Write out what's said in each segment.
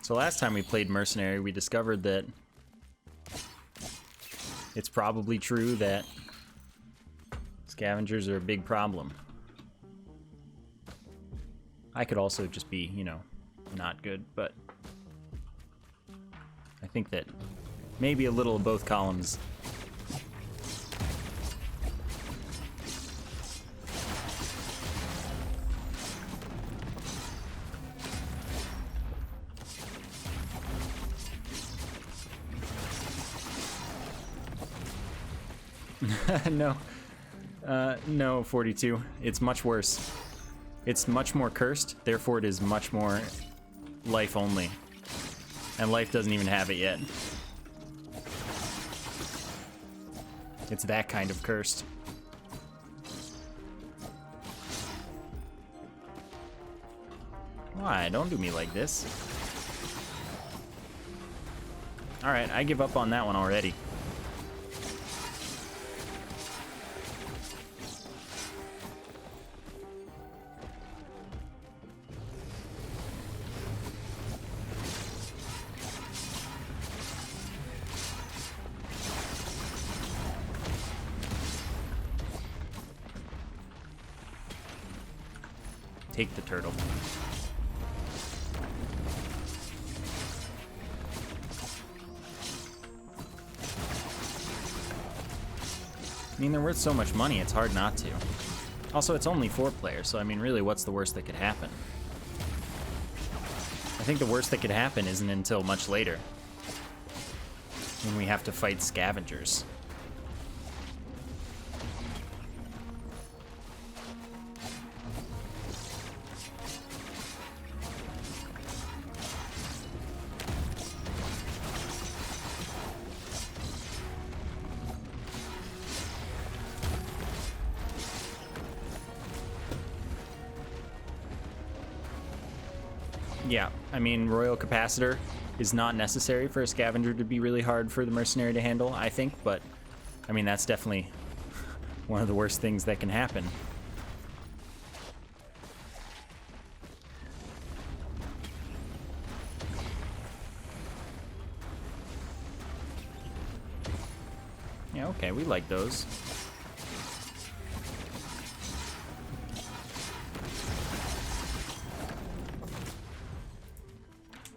So last time we played Mercenary, we discovered that it's probably true that scavengers are a big problem. I could also just be, you know, not good, but I think that maybe a little of both columns. No. No, 42. It's much worse. It's much more cursed, therefore it is much more life only. And life doesn't even have it yet. It's that kind of cursed. Why? Don't do me like this. Alright, I give up on that one already. Take the turtle. I mean, they're worth so much money, it's hard not to. Also, it's only 4 players, so I mean, really, what's the worst that could happen? I think the worst that could happen isn't until much later, when we have to fight scavengers. Yeah, I mean, Royal Capacitor is not necessary for a scavenger to be really hard for the mercenary to handle, I think, but, I mean, that's definitely one of the worst things that can happen. Yeah, okay, we like those.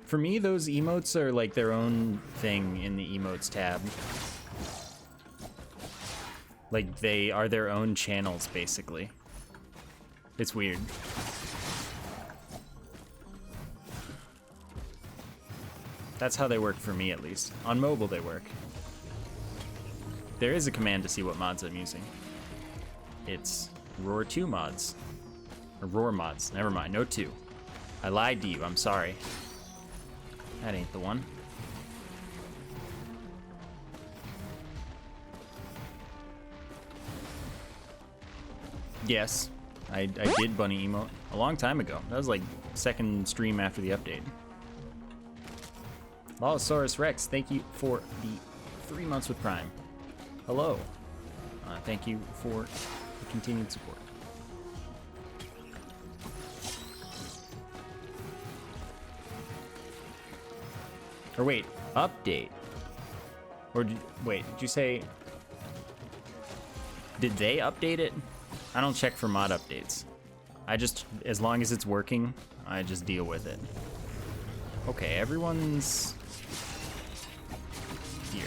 For me, those emotes are like their own thing in the emotes tab. Like, they are their own channels, basically. It's weird. That's how they work for me, at least. On mobile, they work. There is a command to see what mods I'm using. It's Roar 2 mods. Or Roar mods. Never mind, no 2. I lied to you, I'm sorry. That ain't the one. Yes, I did bunny emote a long time ago. That was like second stream after the update. Lolosaurus Rex, thank you for the 3 months with Prime. Hello. Thank you for the continued support. Or wait, update? Or wait, did you say... Did they update it? I don't check for mod updates. I just, as long as it's working, I just deal with it. Okay, everyone's... here.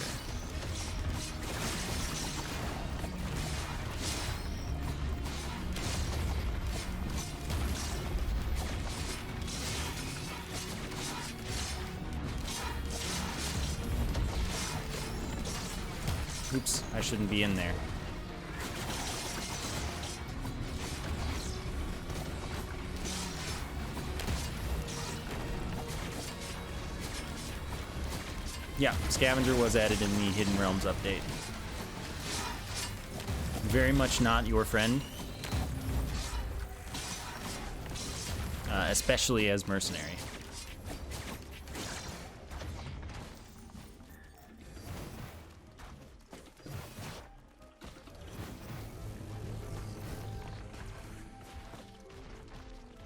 Oops, I shouldn't be in there. Yeah, Scavenger was added in the Hidden Realms update. Very much not your friend. Especially as Mercenary.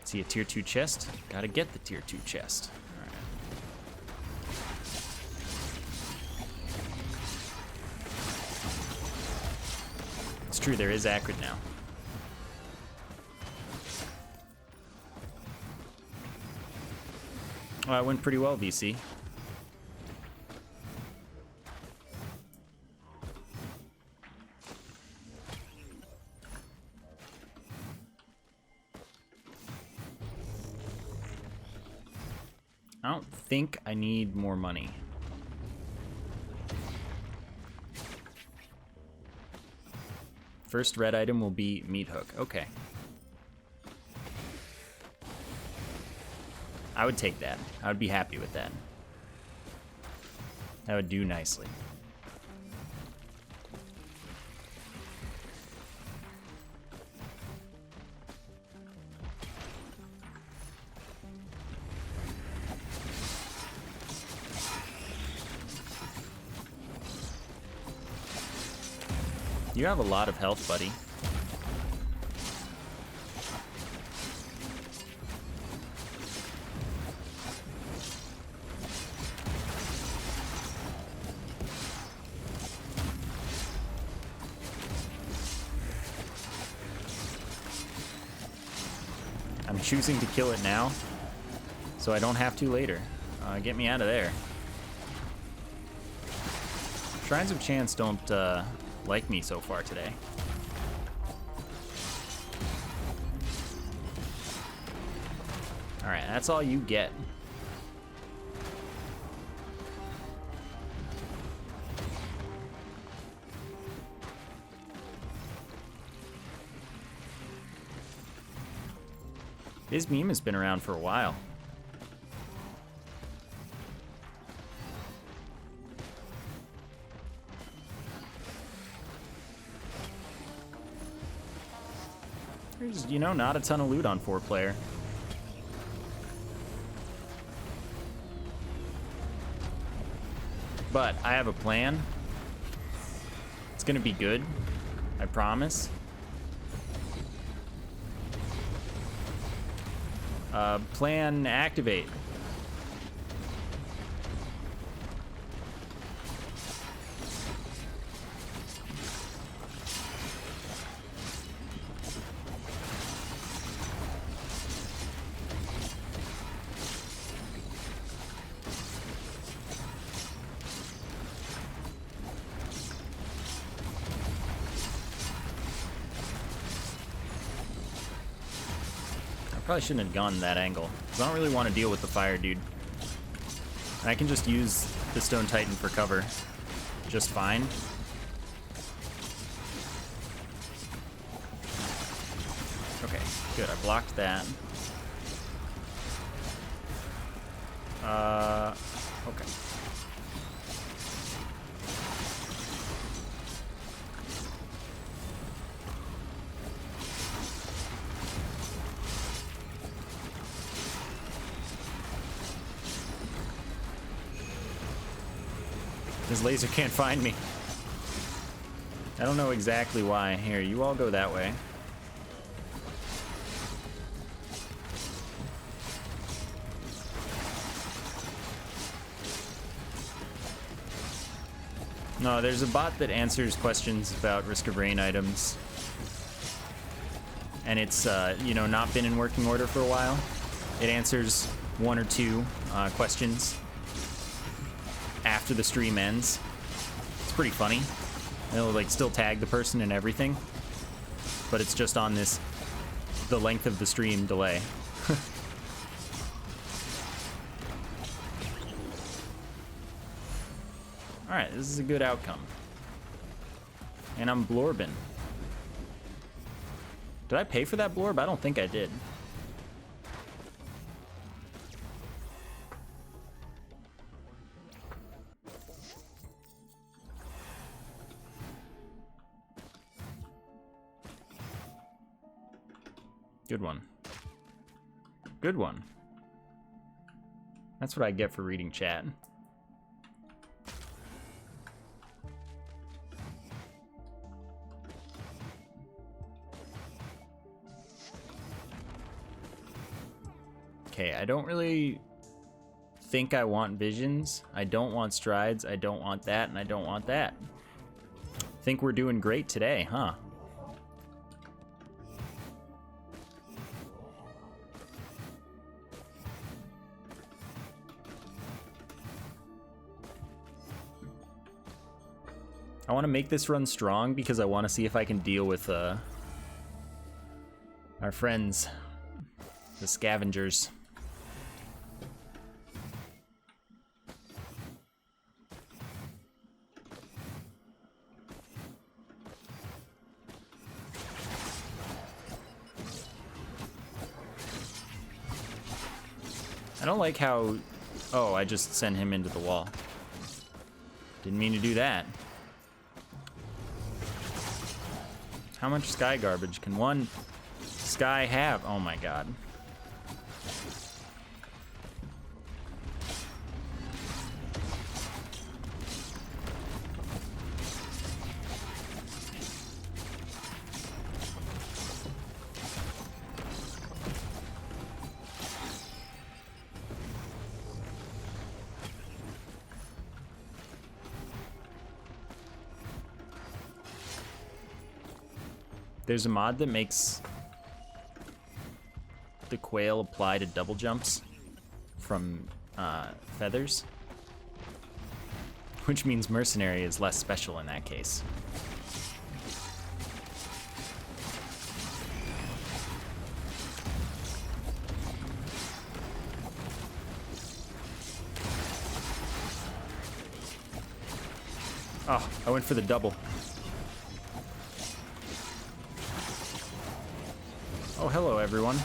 See a tier 2 chest? Gotta get the tier 2 chest. Alright. true, there is Acrid now. Well, it went pretty well, VC. I don't think I need more money. First red item will be meat hook. Okay. I would take that. I would be happy with that. That would do nicely. You have a lot of health, buddy. I'm choosing to kill it now, so I don't have to later. Get me out of there. Shrines of Chance don't like me so far today. Alright, that's all you get. His meme has been around for a while. There's, you know, not a ton of loot on 4-player. But I have a plan. It's gonna be good. I promise. Plan activate. Probably shouldn't have gone that angle, because I don't really want to deal with the fire dude. And I can just use the Stone Titan for cover just fine. Okay, good, I blocked that. Okay. His laser can't find me. I don't know exactly why. Here, you all go that way. No, there's a bot that answers questions about Risk of Rain items. And it's, you know, not been in working order for a while. It answers 1 or 2 questions after the stream ends. It's pretty funny. It'll like still tag the person and everything, but it's just on this, the length of the stream delay. Alright, this is a good outcome. And I'm Blorbin. Did I pay for that Blorb? I don't think I did. Good one. Good one. That's what I get for reading chat. Okay, I don't really think I want visions. I don't want strides. I don't want that, and I don't want that. I think we're doing great today, huh? I want to make this run strong because I want to see if I can deal with our friends, the scavengers. I don't like how... Oh, I just sent him into the wall. Didn't mean to do that. How much sky garbage can one sky have? Oh my god. There's a mod that makes the quail apply to double jumps from feathers, which means mercenary is less special in that case. Oh, I went for the double. Oh, hello, everyone.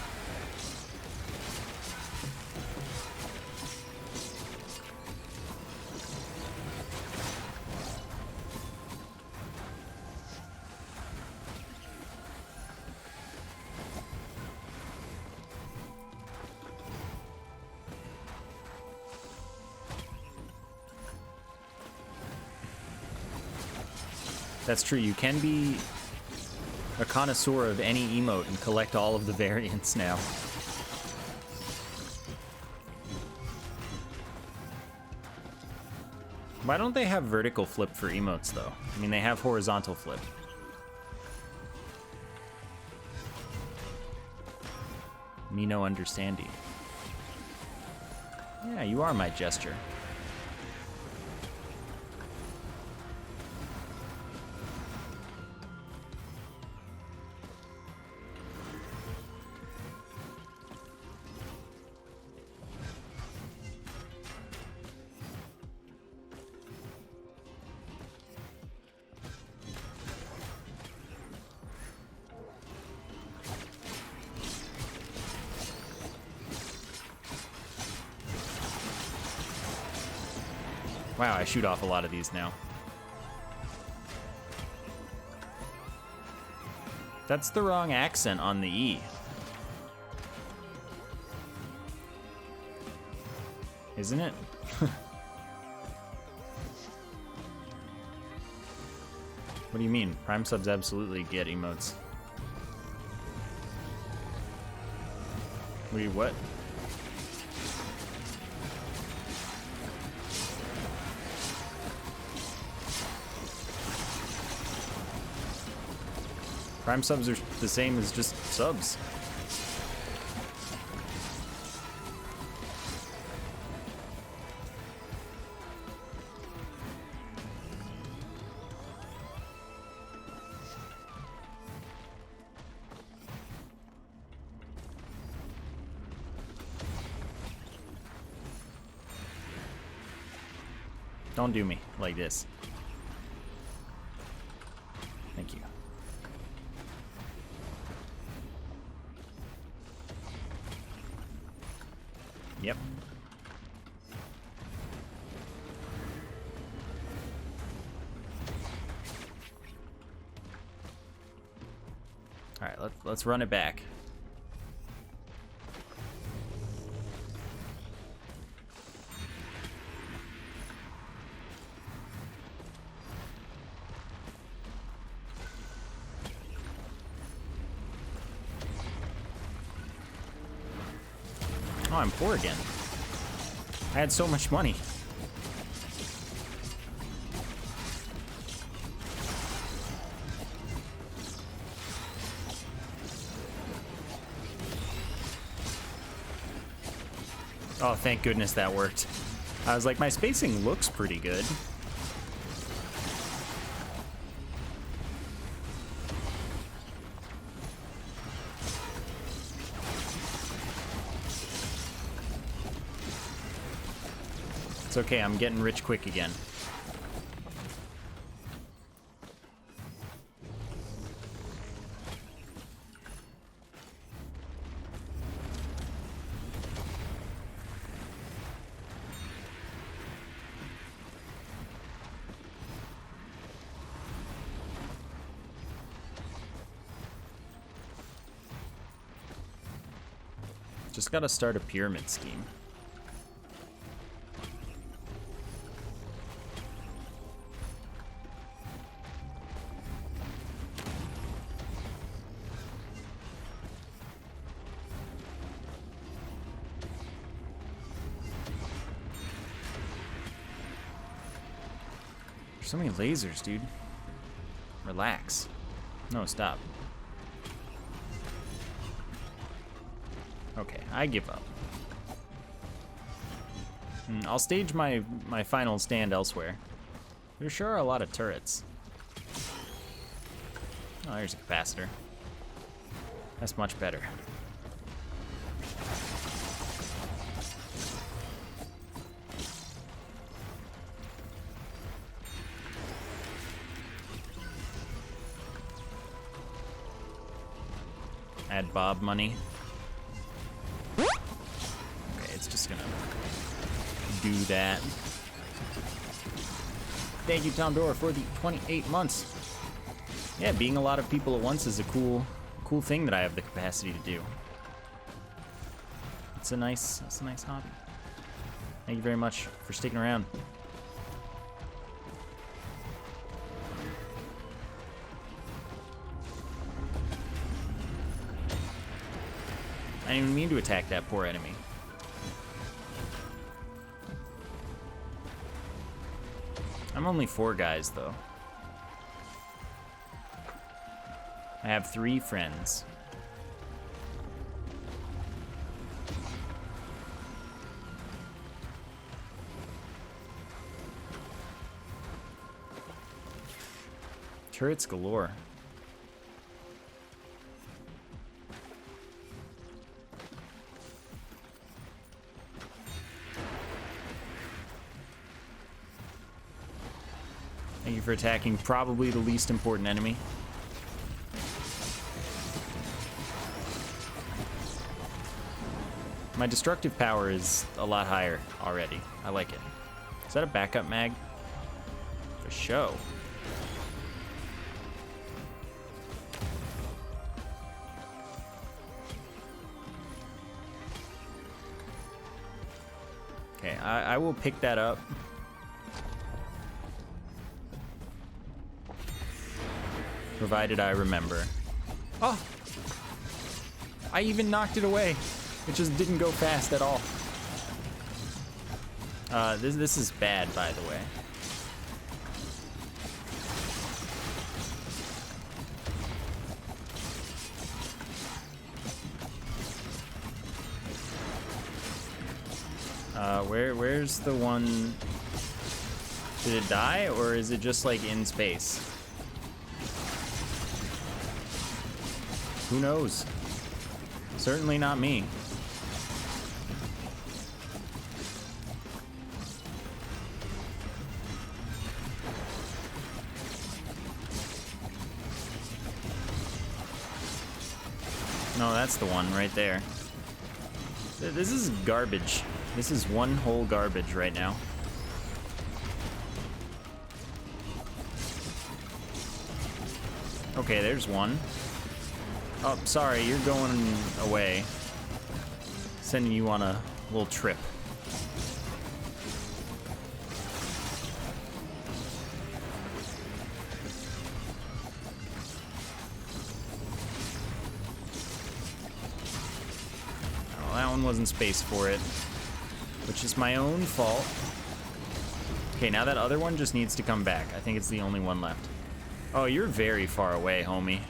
That's true. You can be a connoisseur of any emote and collect all of the variants now. Why don't they have vertical flip for emotes, though? I mean, they have horizontal flip. Me no understanding. Yeah, you are my gesture. Wow, I shoot off a lot of these now. That's the wrong accent on the E. Isn't it? What do you mean? Prime subs absolutely get emotes. What? Prime subs are the same as just subs. Don't do me like this. Thank you. Yep. All right, let's run it back. Oh, I'm poor again. I had so much money. Oh, thank goodness that worked. I was like, my spacing looks pretty good. It's okay, I'm getting rich quick again. Just gotta start a pyramid scheme. There's so many lasers, dude. Relax. No, stop. Okay, I give up. I'll stage my final stand elsewhere. There sure are a lot of turrets. Oh, there's a capacitor. That's much better. Add Bob money. It's just gonna do that. Thank you, Tom Dora, for the 28 months. Yeah, being a lot of people at once is a cool thing that I have the capacity to do. It's a nice hobby. Thank you very much for sticking around. I didn't even mean to attack that poor enemy. I'm only 4 guys, though. I have 3 friends. Turrets galore. Thank you for attacking probably the least important enemy. My destructive power is a lot higher already. I like it. Is that a backup mag? For show. Okay, I will pick that up. Provided I remember. Oh! I even knocked it away. It just didn't go fast at all. This is bad, by the way. Where's the one? Did it die, or is it just like in space? Who knows? Certainly not me. No, that's the one right there. This is garbage. This is one whole garbage right now. Okay, there's one. Oh, sorry, you're going away. Sending you on a little trip. Oh, that one wasn't space for it, which is my own fault. Okay, now that other one just needs to come back. I think it's the only one left. Oh, you're very far away, homie.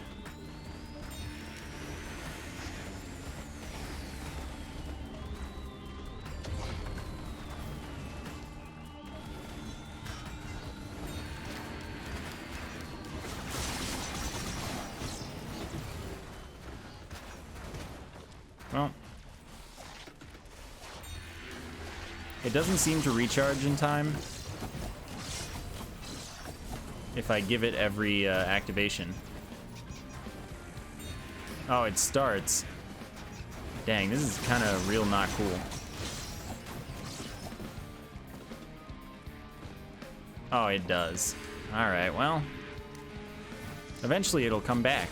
Well, It doesn't seem to recharge in time if I give it every activation. Oh, it starts. Dang, this is kind of real not cool. Oh, it does. Alright, well. Eventually it'll come back.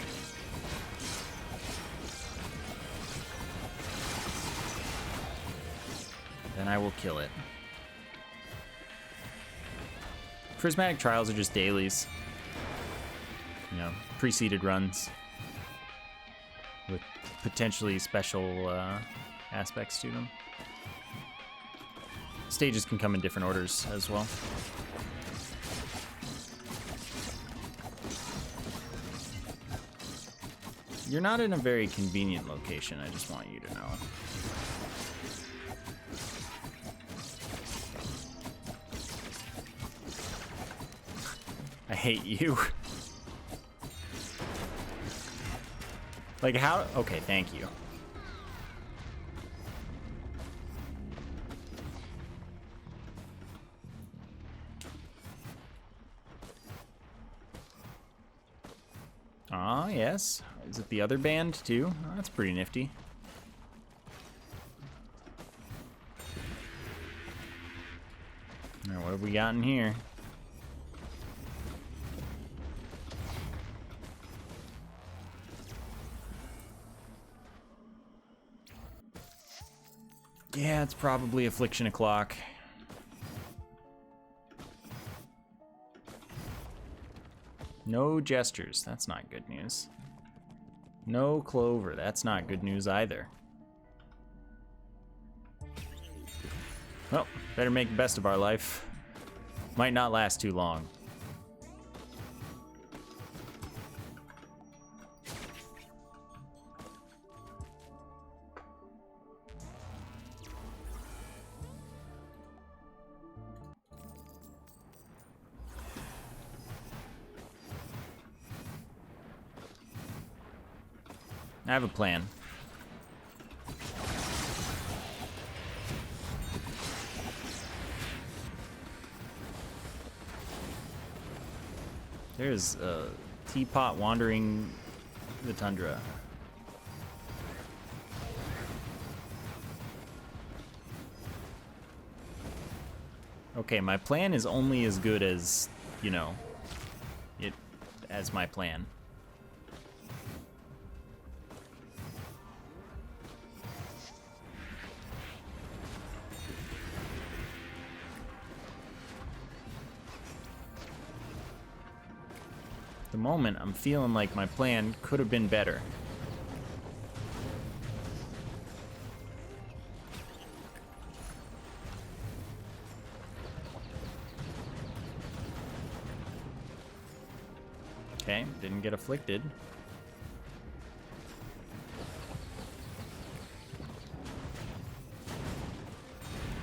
Then I will kill it. Prismatic trials are just dailies. You know, preceded runs. With potentially special aspects to them. Stages can come in different orders as well. You're not in a very convenient location, I just want you to know. I hate you. Like how? Okay, thank you. Ah, yes. Is it the other band too? Oh, that's pretty nifty. Now, what have we got in here? Yeah, it's probably Affliction o'clock. No gestures, that's not good news. No clover, that's not good news either. Well, better make the best of our life. Might not last too long. I have a plan. There's a teapot wandering the tundra. Okay, my plan is only as good as, you know, as my plan. At the moment, I'm feeling like my plan could have been better. Okay, didn't get afflicted.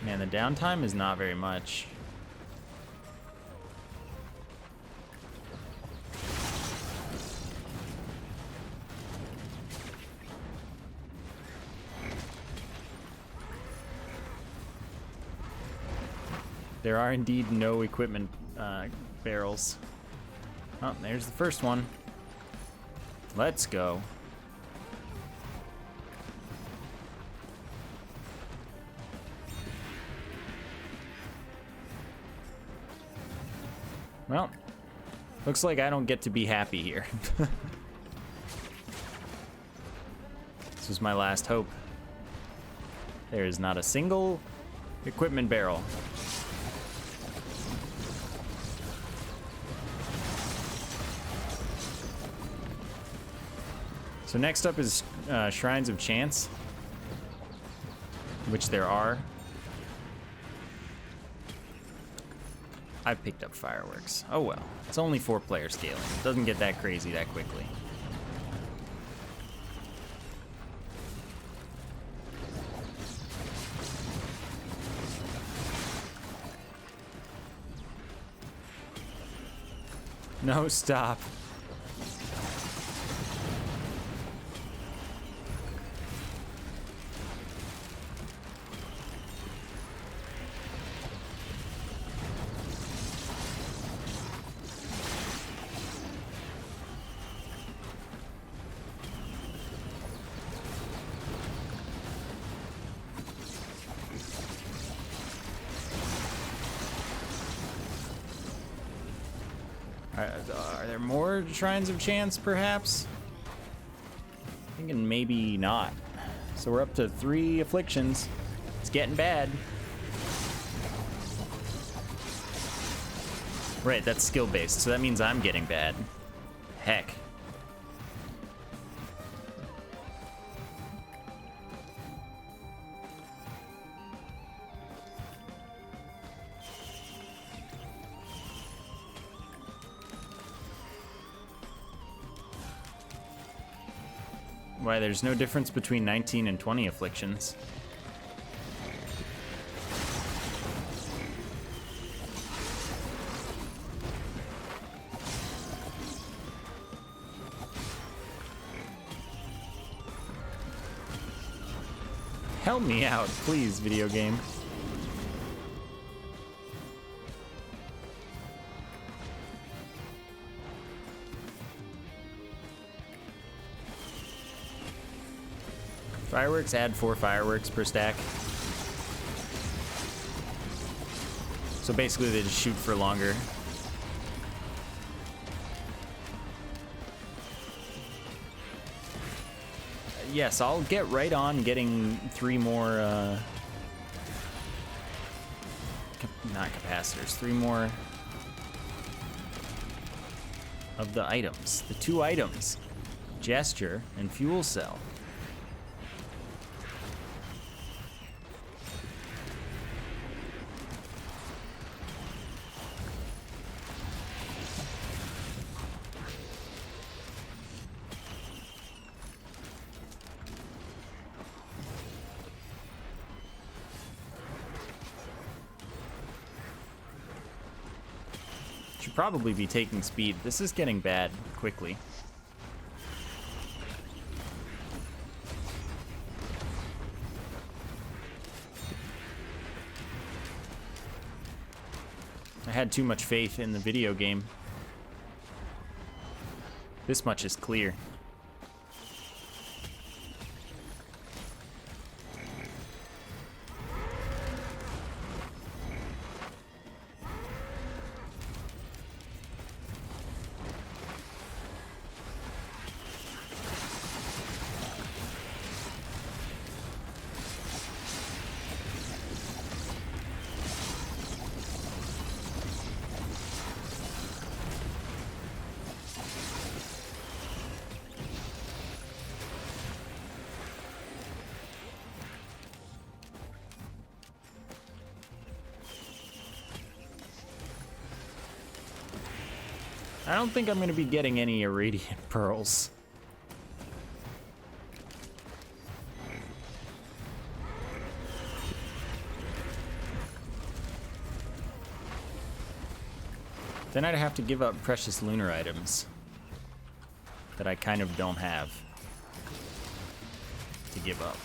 Man, the downtime is not very much. There are indeed no equipment barrels. Oh, there's the first one. Let's go. Well, looks like I don't get to be happy here. This was my last hope. There is not a single equipment barrel. So next up is Shrines of Chance, which there are. I've picked up fireworks. Oh well, it's only 4-player scaling. It doesn't get that crazy that quickly. No, stop. Are there more Shrines of Chance, perhaps? Thinking maybe not. So we're up to 3 afflictions. It's getting bad. Right, that's skill-based, so that means I'm getting bad. Heck. Why, there's no difference between 19 and 20 afflictions. Help me out, please, video game. Fireworks, add 4 fireworks per stack. So basically they just shoot for longer. Yes, I'll get right on getting 3 more, not capacitors, 3 more of the items. The 2 items, gesture and fuel cell. Should probably be taking speed. This is getting bad quickly. I had too much faith in the video game. This much is clear. I don't think I'm going to be getting any Irradiant Pearls. Then I'd have to give up precious lunar items that I kind of don't have to give up.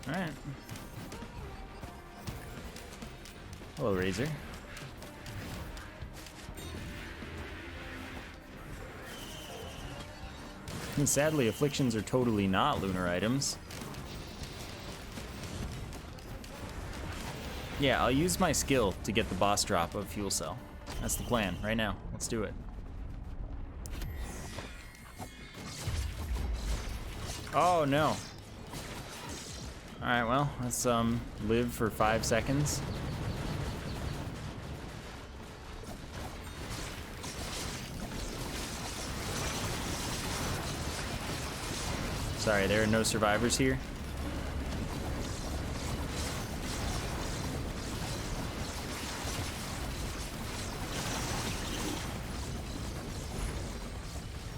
Alright. Hello, Razor. And sadly, afflictions are totally not lunar items. Yeah, I'll use my skill to get the boss drop of Fuel Cell. That's the plan, right now. Let's do it. Oh, no. Alright, well, let's live for 5 seconds. Sorry, there are no survivors here.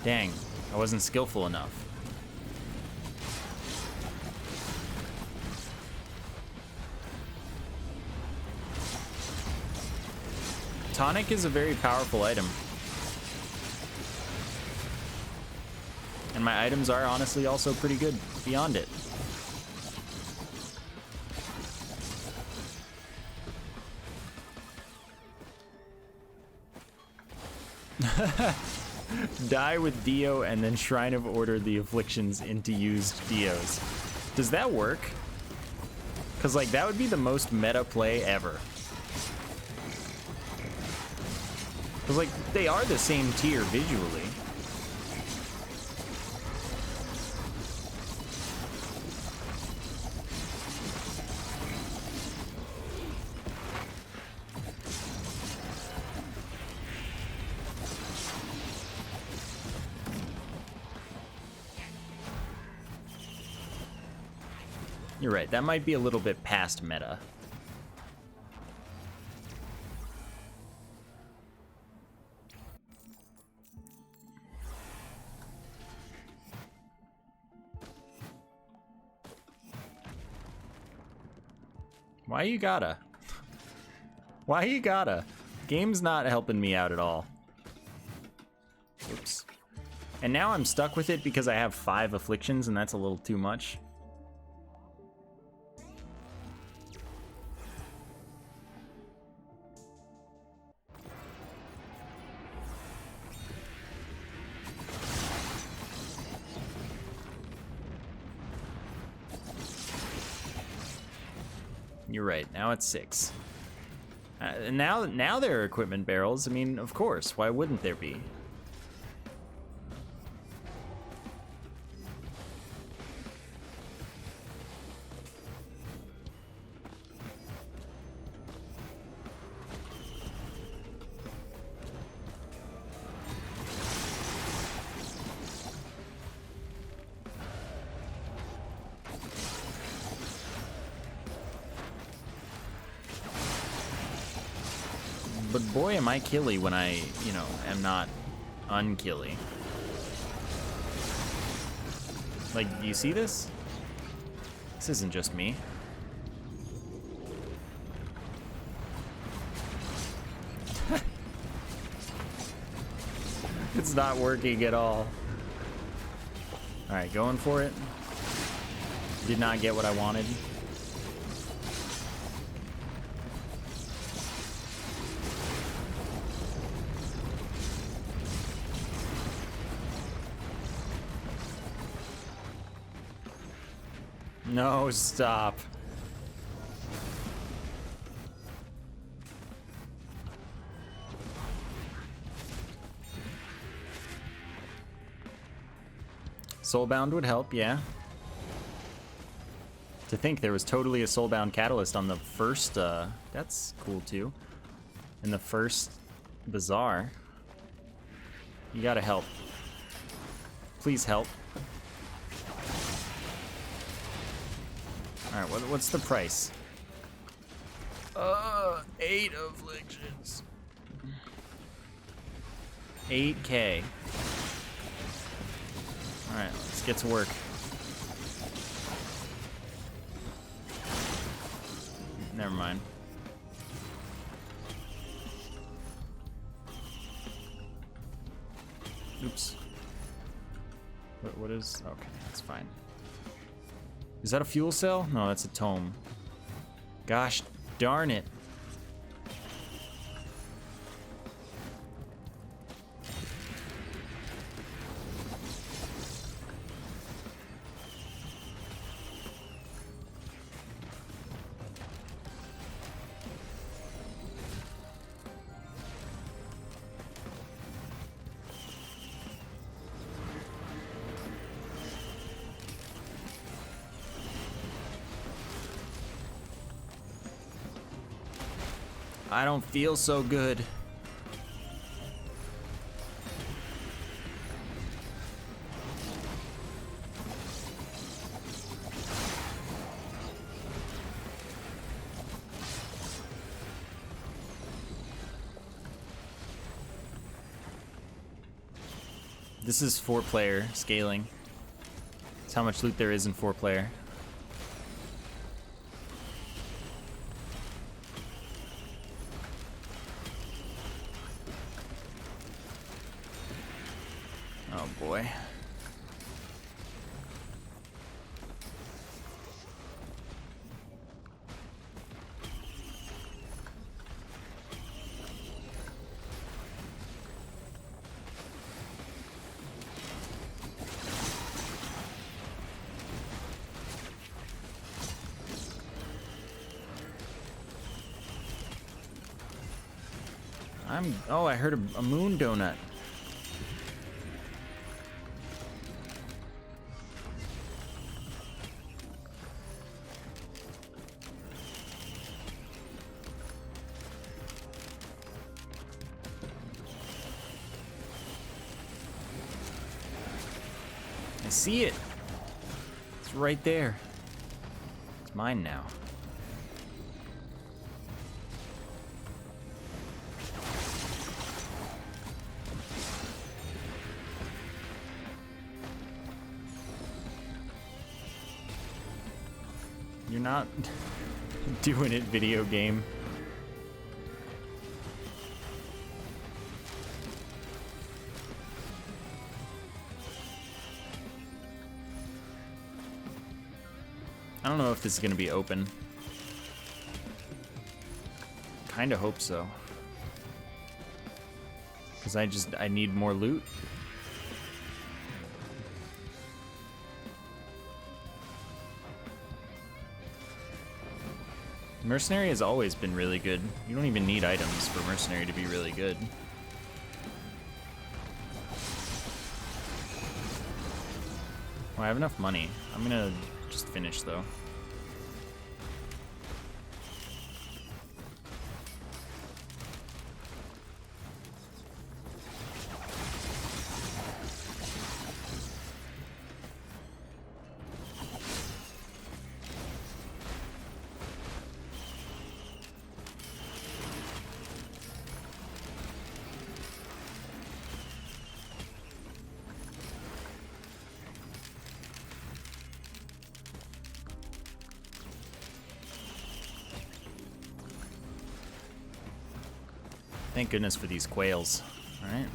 Dang, I wasn't skillful enough. Tonic is a very powerful item. And my items are honestly also pretty good beyond it. Die with Dio and then Shrine of Order the afflictions into used Dios. Does that work? Because, like, that would be the most meta play ever. Because, like, they are the same tier visually. You're right, that might be a little bit past meta. Why you gotta? Why you gotta? Game's not helping me out at all. Oops. And now I'm stuck with it because I have 5 afflictions and that's a little too much. You're right, now it's 6. And now there are equipment barrels. I mean, of course, why wouldn't there be? But boy, am I killy when I, you know, am not unkilly. Like, do you see this? This isn't just me. It's not working at all. Alright, going for it. Did not get what I wanted. No, stop. Soulbound would help, yeah. To think there was totally a Soulbound catalyst on the first, that's cool too. In the first Bazaar. You gotta help. Please help. Alright, what's the price? 8 afflictions. 8K. Alright, let's get to work. Never mind. Oops. What is... Okay, that's fine. Is that a fuel cell? No, that's a tome. Gosh darn it. I don't feel so good. This is 4-player scaling. That's how much loot there is in 4-player. Oh boy. Oh, I heard a moon donut. I see it. It's right there. It's mine now. You're not doing it, video game. I don't know if this is gonna be open. Kinda hope so. Because I need more loot. Mercenary has always been really good. You don't even need items for Mercenary to be really good. Well, I have enough money. I'm gonna just finish though. Thank goodness for these quails. All right.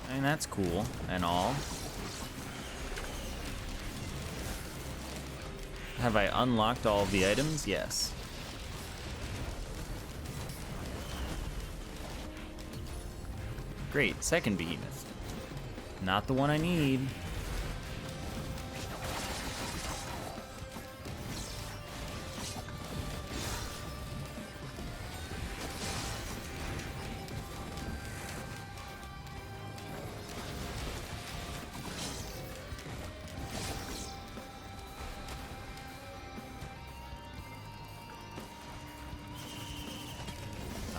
I mean, that's cool and all. Have I unlocked all of the items? Yes. Great, second behemoth. Not the one I need.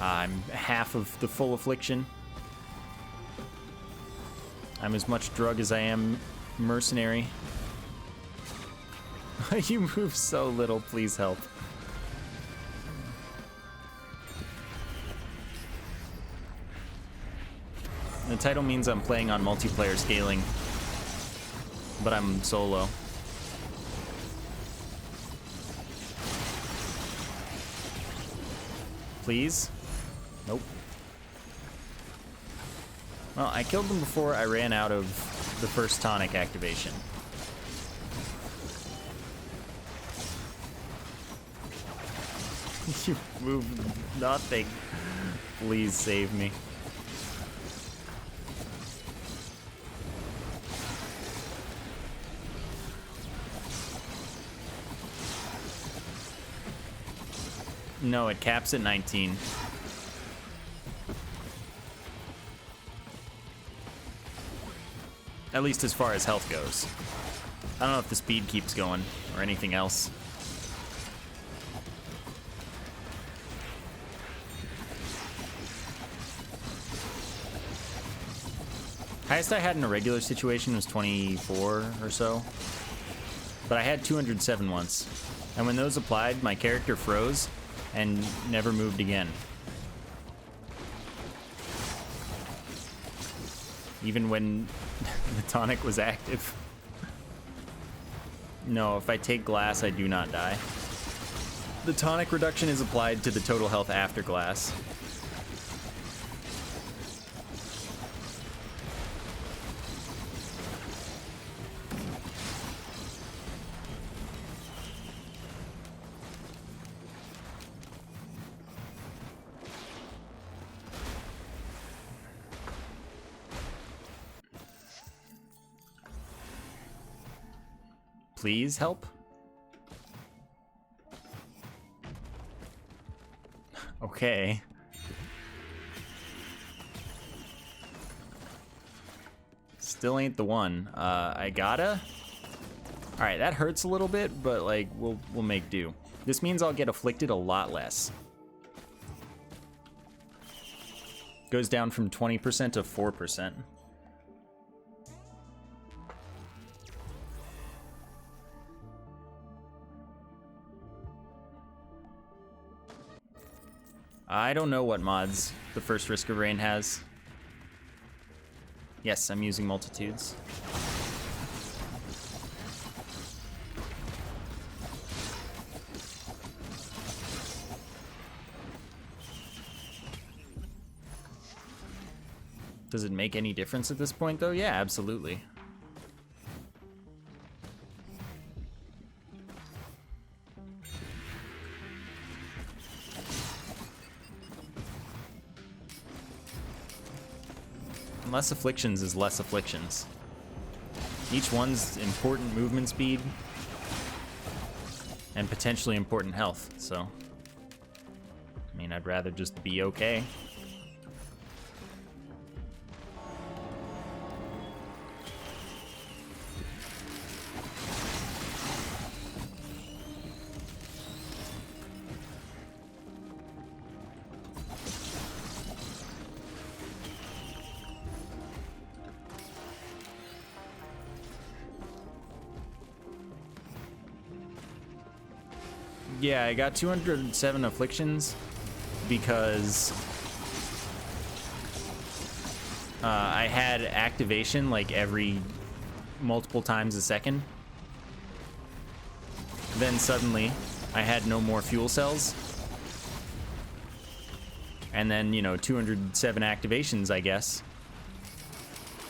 I'm half of the full affliction. I'm as much drug as I am mercenary. You move so little, please help. The title means I'm playing on multiplayer scaling, but I'm solo. Please? Nope. Well, I killed them before I ran out of the first tonic activation. You moved nothing. Please save me. No, it caps at 19. At least as far as health goes. I don't know if the speed keeps going or anything else. Highest I had in a regular situation was 24 or so. But I had 207 once. And when those applied, my character froze and never moved again. Even when the tonic was active. No, if I take glass, I do not die. The tonic reduction is applied to the total health after glass. Please help. Okay. Still ain't the one. I gotta. All right, that hurts a little bit, but like we'll make do. This means I'll get afflicted a lot less. Goes down from 20% to 4%. I don't know what mods the first Risk of Rain has. Yes, I'm using multitudes. Does it make any difference at this point, though? Yeah, absolutely. Less afflictions is less afflictions. Each one's important movement speed and potentially important health, so I mean, I'd rather just be okay. Yeah, I got 207 afflictions because I had activation like every multiple times a second. Then suddenly I had no more fuel cells. And then, you know, 207 activations, I guess.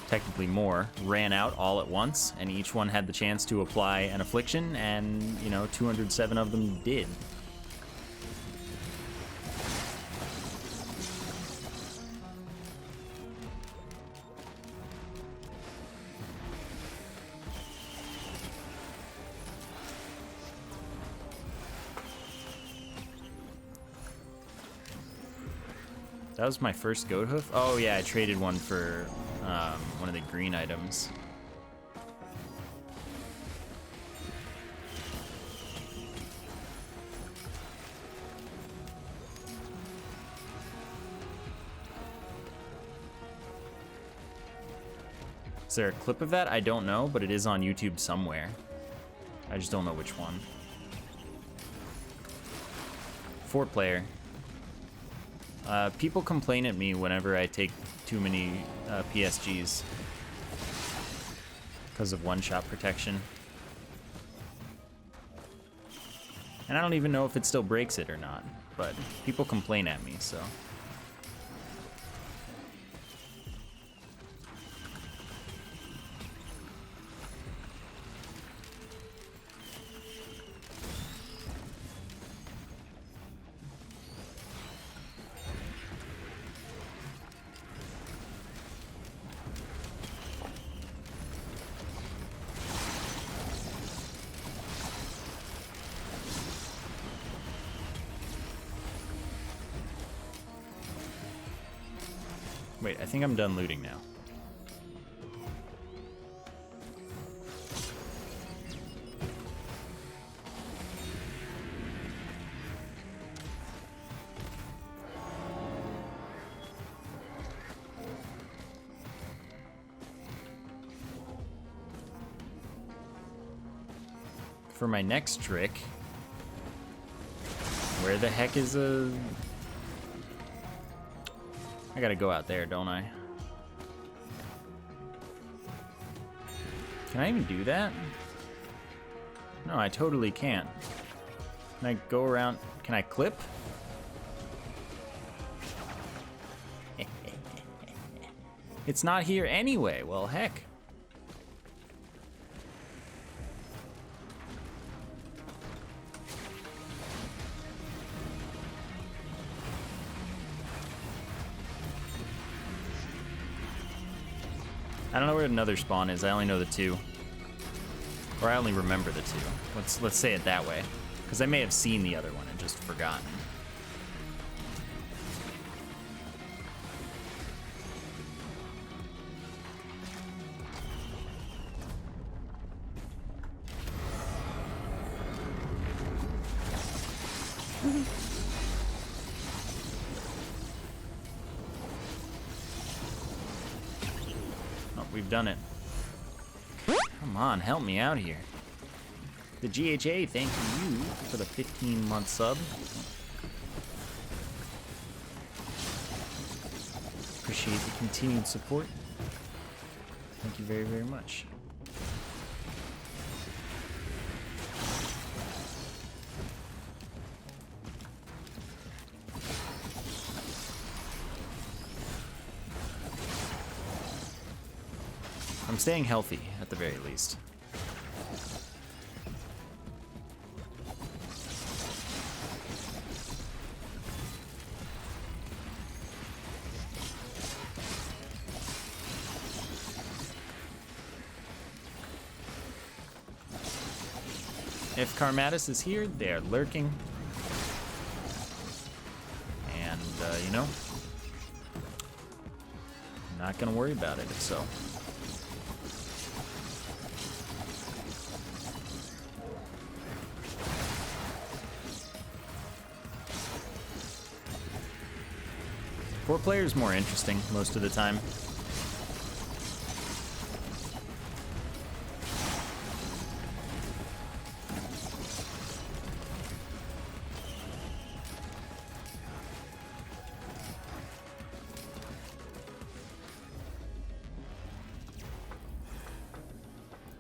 Technically more, ran out all at once, and each one had the chance to apply an affliction, and, you know, 207 of them did. That was my first goat hoof? Oh yeah, I traded one for one of the green items. Is there a clip of that? I don't know, but it is on YouTube somewhere. I just don't know which one. 4-player. People complain at me whenever I take too many PSGs because of one-shot protection. And I don't even know if it still breaks it or not, but people complain at me, so. Wait, I think I'm done looting now. For my next trick, where the heck is a... I gotta go out there, don't I? Can I even do that? No, I totally can't. Can I go around? Can I clip? It's not here anyway. Well, heck. I don't know where another spawn is. I only know the two. Or I only remember the two. Let's say it that way. Because I may have seen the other one and just forgotten. we've done it. Come on, help me out here. The GHA, thank you for the 15-month sub. Appreciate the continued support. Thank you very, very much. I'm staying healthy, at the very least. If Karmatis is here, they are lurking. And, you know, I'm not gonna worry about it if so. Four players more interesting most of the time.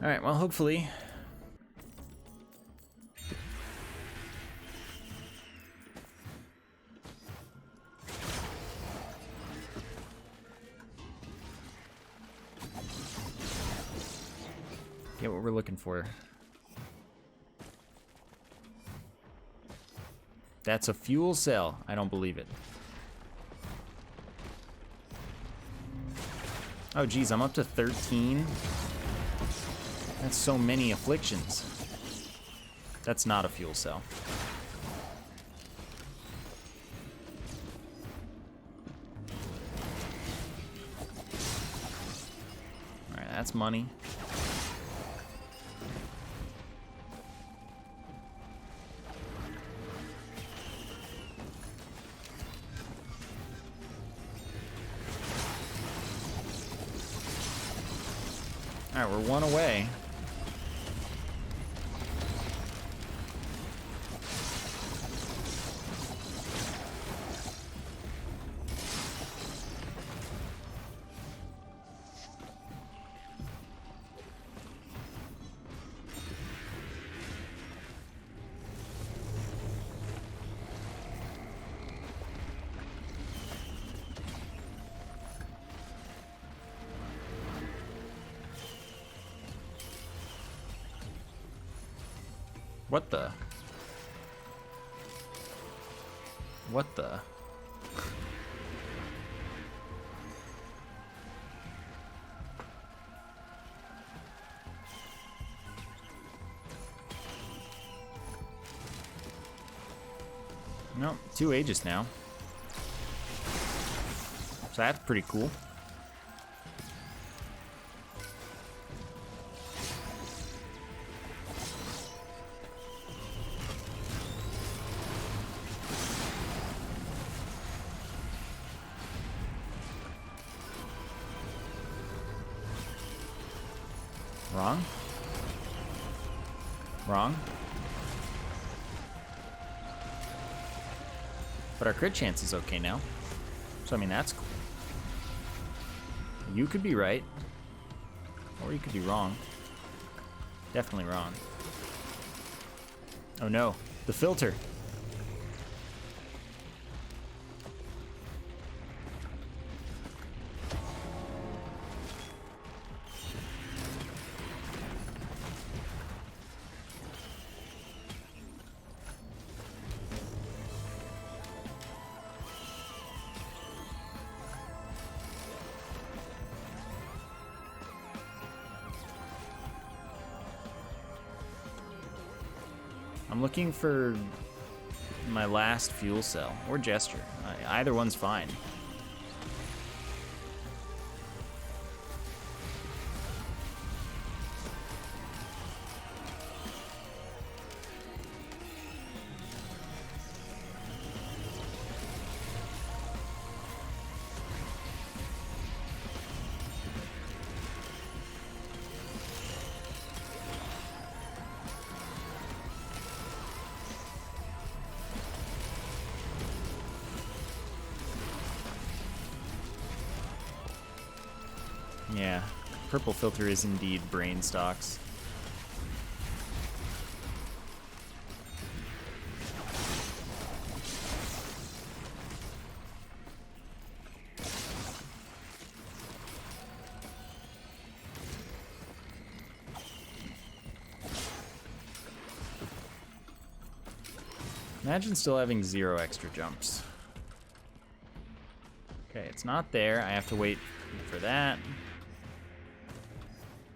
All right, well, hopefully get what we're looking for. That's a fuel cell. I don't believe it. Oh, geez, I'm up to 13. That's so many afflictions. That's not a fuel cell. All right, that's money. All right, we're one away. What the? What the? Nope, 2 ages now. So that's pretty cool. Wrong. Wrong. But our crit chance is okay now. So, I mean, that's cool. You could be right. Or you could be wrong. Definitely wrong. Oh no, the filter. I'm looking for my last fuel cell or gesture. Either one's fine. Yeah, purple filter is indeed brain stocks. Imagine still having 0 extra jumps. Okay, it's not there. I have to wait for that.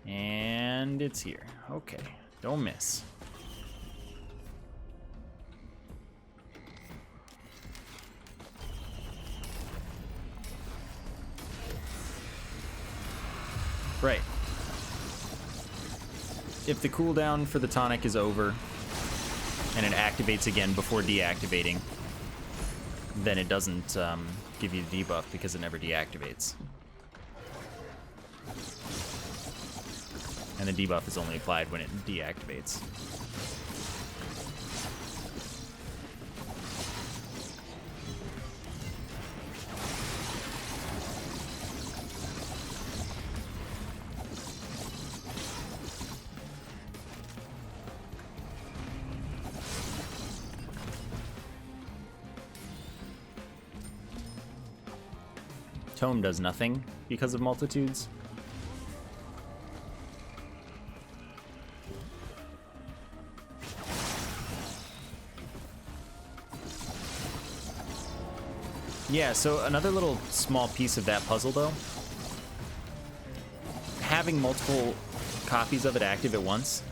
And it's here. Okay, don't miss. Right. If the cooldown for the tonic is over and it activates again before deactivating, then it doesn't give you the debuff because it never deactivates. And the debuff is only applied when it deactivates. Tome does nothing because of multitudes. Yeah, so another little small piece of that puzzle, though, having multiple copies of it active at once,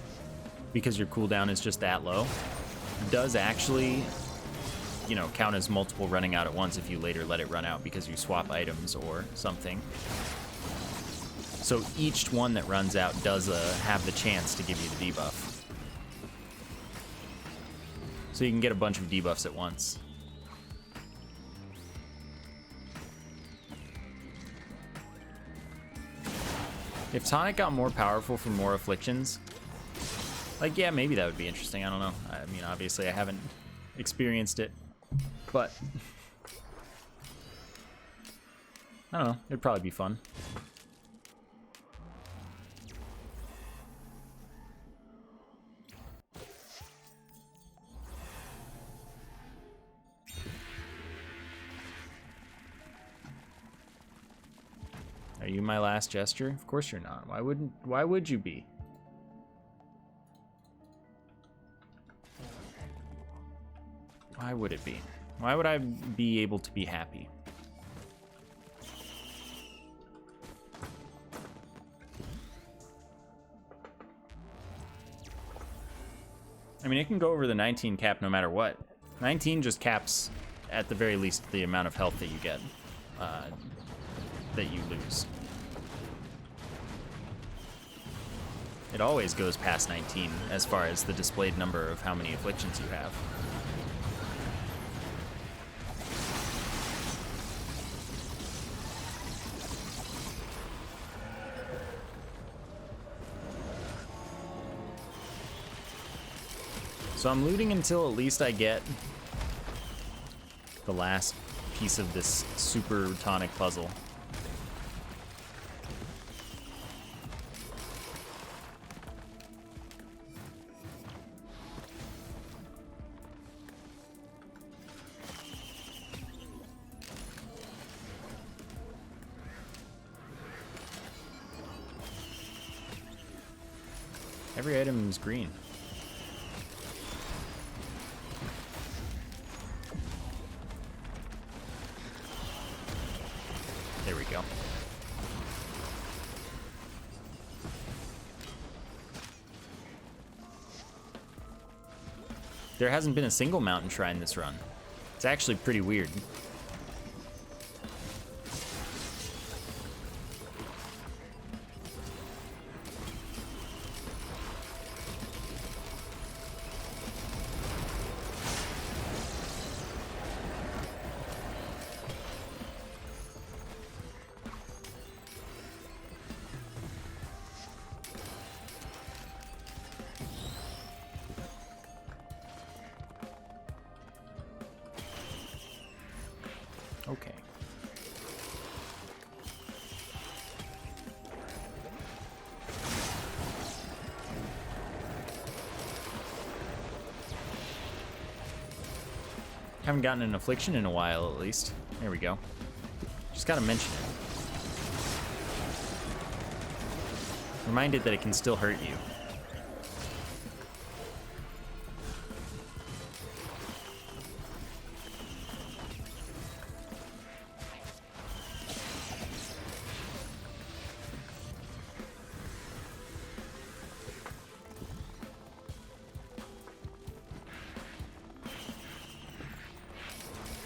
because your cooldown is just that low, does actually, you know, count as multiple running out at once if you later let it run out because you swap items or something. So each one that runs out does have the chance to give you the debuff. So you can get a bunch of debuffs at once. If Tonic got more powerful for more afflictions, like, yeah, maybe that would be interesting. I don't know. I mean, obviously I haven't experienced it, but I don't know. It'd probably be fun. Are you my last gesture? Of course you're not. Why would you be? Why would it be? Why would I be able to be happy? I mean, it can go over the 19 cap no matter what. 19 just caps, at the very least, the amount of health that you get, that you lose. It always goes past 19 as far as the displayed number of how many afflictions you have. So I'm looting until at least I get the last piece of this super tonic puzzle. Every item is green. There we go. There hasn't been a single mountain shrine this run. It's actually pretty weird. Haven't gotten an affliction in a while, at least. There we go. Just gotta mention it. Reminded that it can still hurt you.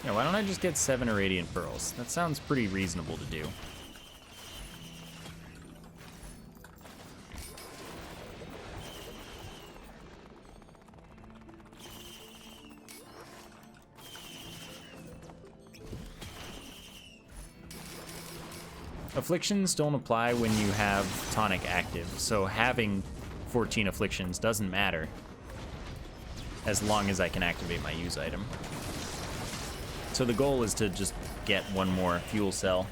Yeah, why don't I just get 7 Irradiant Pearls? That sounds pretty reasonable to do. Afflictions don't apply when you have Tonic active, so having 14 afflictions doesn't matter as long as I can activate my use item. So the goal is to just get one more fuel cell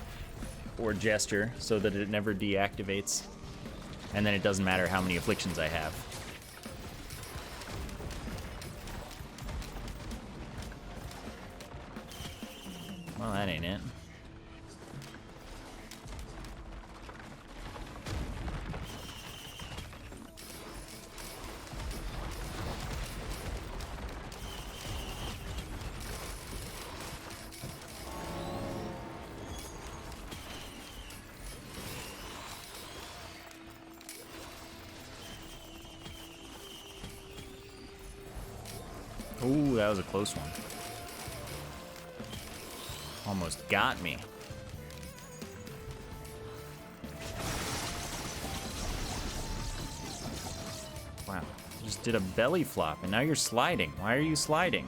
or gesture so that it never deactivates, and then it doesn't matter how many afflictions I have. Well, that ain't it. Ooh, that was a close one. Almost got me. Wow, you just did a belly flop, and now you're sliding. Why are you sliding?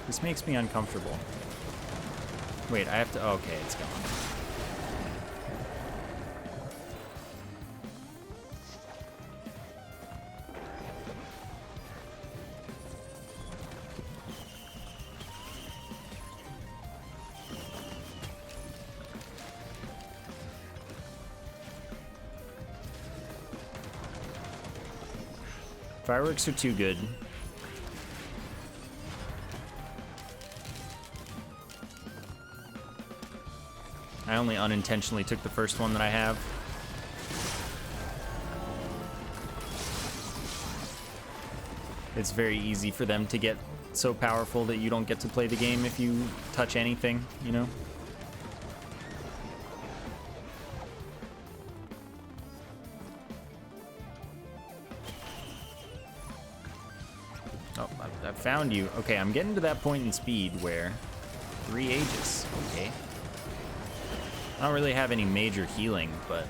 This makes me uncomfortable. Wait, I have to... Okay, it's gone. Fireworks are too good. I only unintentionally took the first one that I have. It's very easy for them to get so powerful that you don't get to play the game if you touch anything, you know? Oh, I found you. Okay, I'm getting to that point in speed where 3 Aegis, okay. I don't really have any major healing, but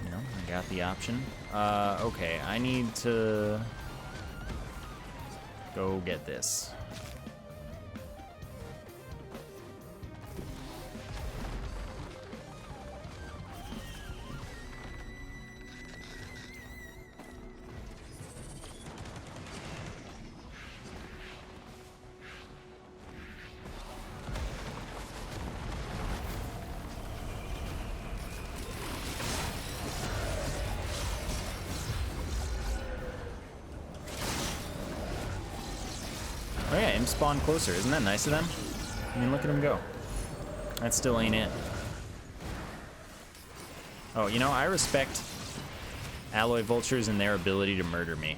you know, I got the option. Okay, I need to go get this. Oh yeah, imp spawn closer. Isn't that nice of them? I mean, look at him go. That still ain't it. Oh, you know, I respect alloy vultures and their ability to murder me.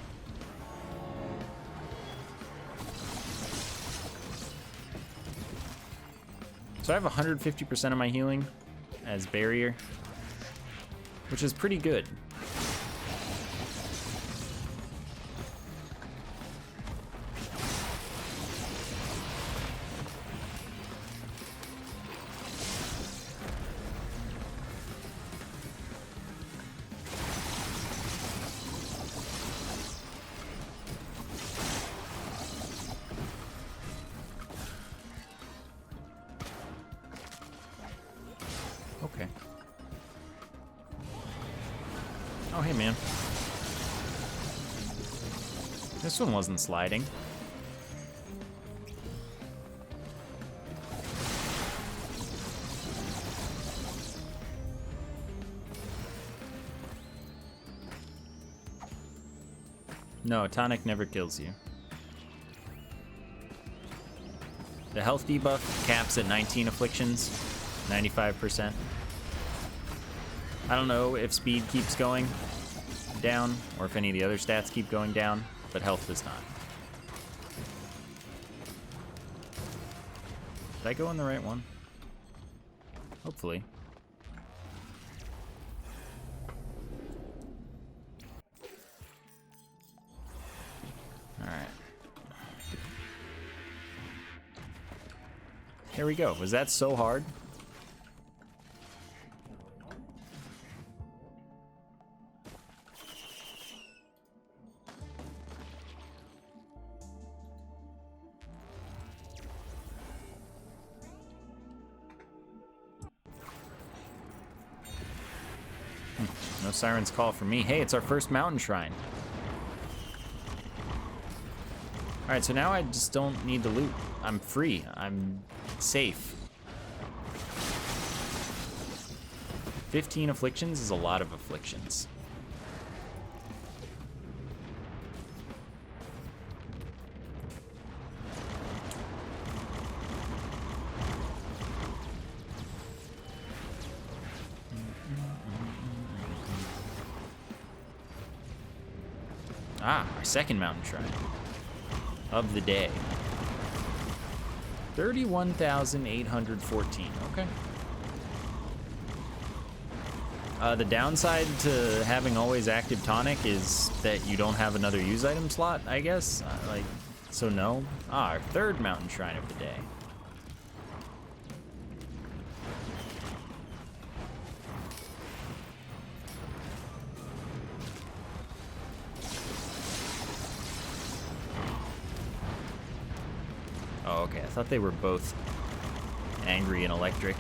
So I have 150% of my healing as barrier, which is pretty good. Okay. Oh, hey, man. This one wasn't sliding. No, tonic never kills you. The health debuff caps at 19 afflictions, 95%. I don't know if speed keeps going down or if any of the other stats keep going down, but health does not. Did I go on the right one? Hopefully. Alright. Here we go. Was that so hard? No Siren's Call for me. Hey, it's our first mountain shrine. Alright, so now I just don't need to loot. I'm free. I'm safe. 15 afflictions is a lot of afflictions. Ah, our second mountain shrine of the day. 31,814. Okay. The downside to having always active tonic is that you don't have another use item slot, I guess. So no. Ah, our third mountain shrine of the day. Oh, okay. I thought they were both angry and electric.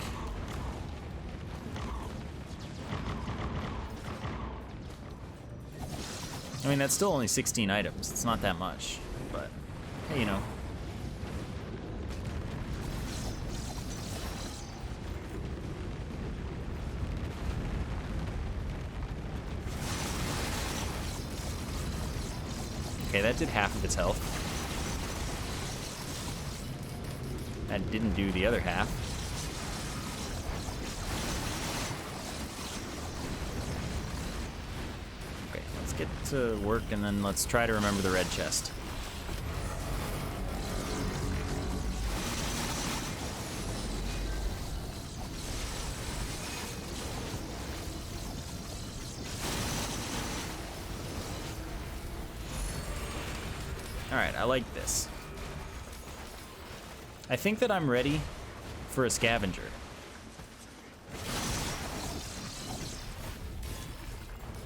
I mean, that's still only 16 items. It's not that much, but hey, you know. Okay, that did half of its health. That didn't do the other half. Okay, let's get to work and then let's try to remember the red chest. Alright, I like this. I think that I'm ready for a scavenger.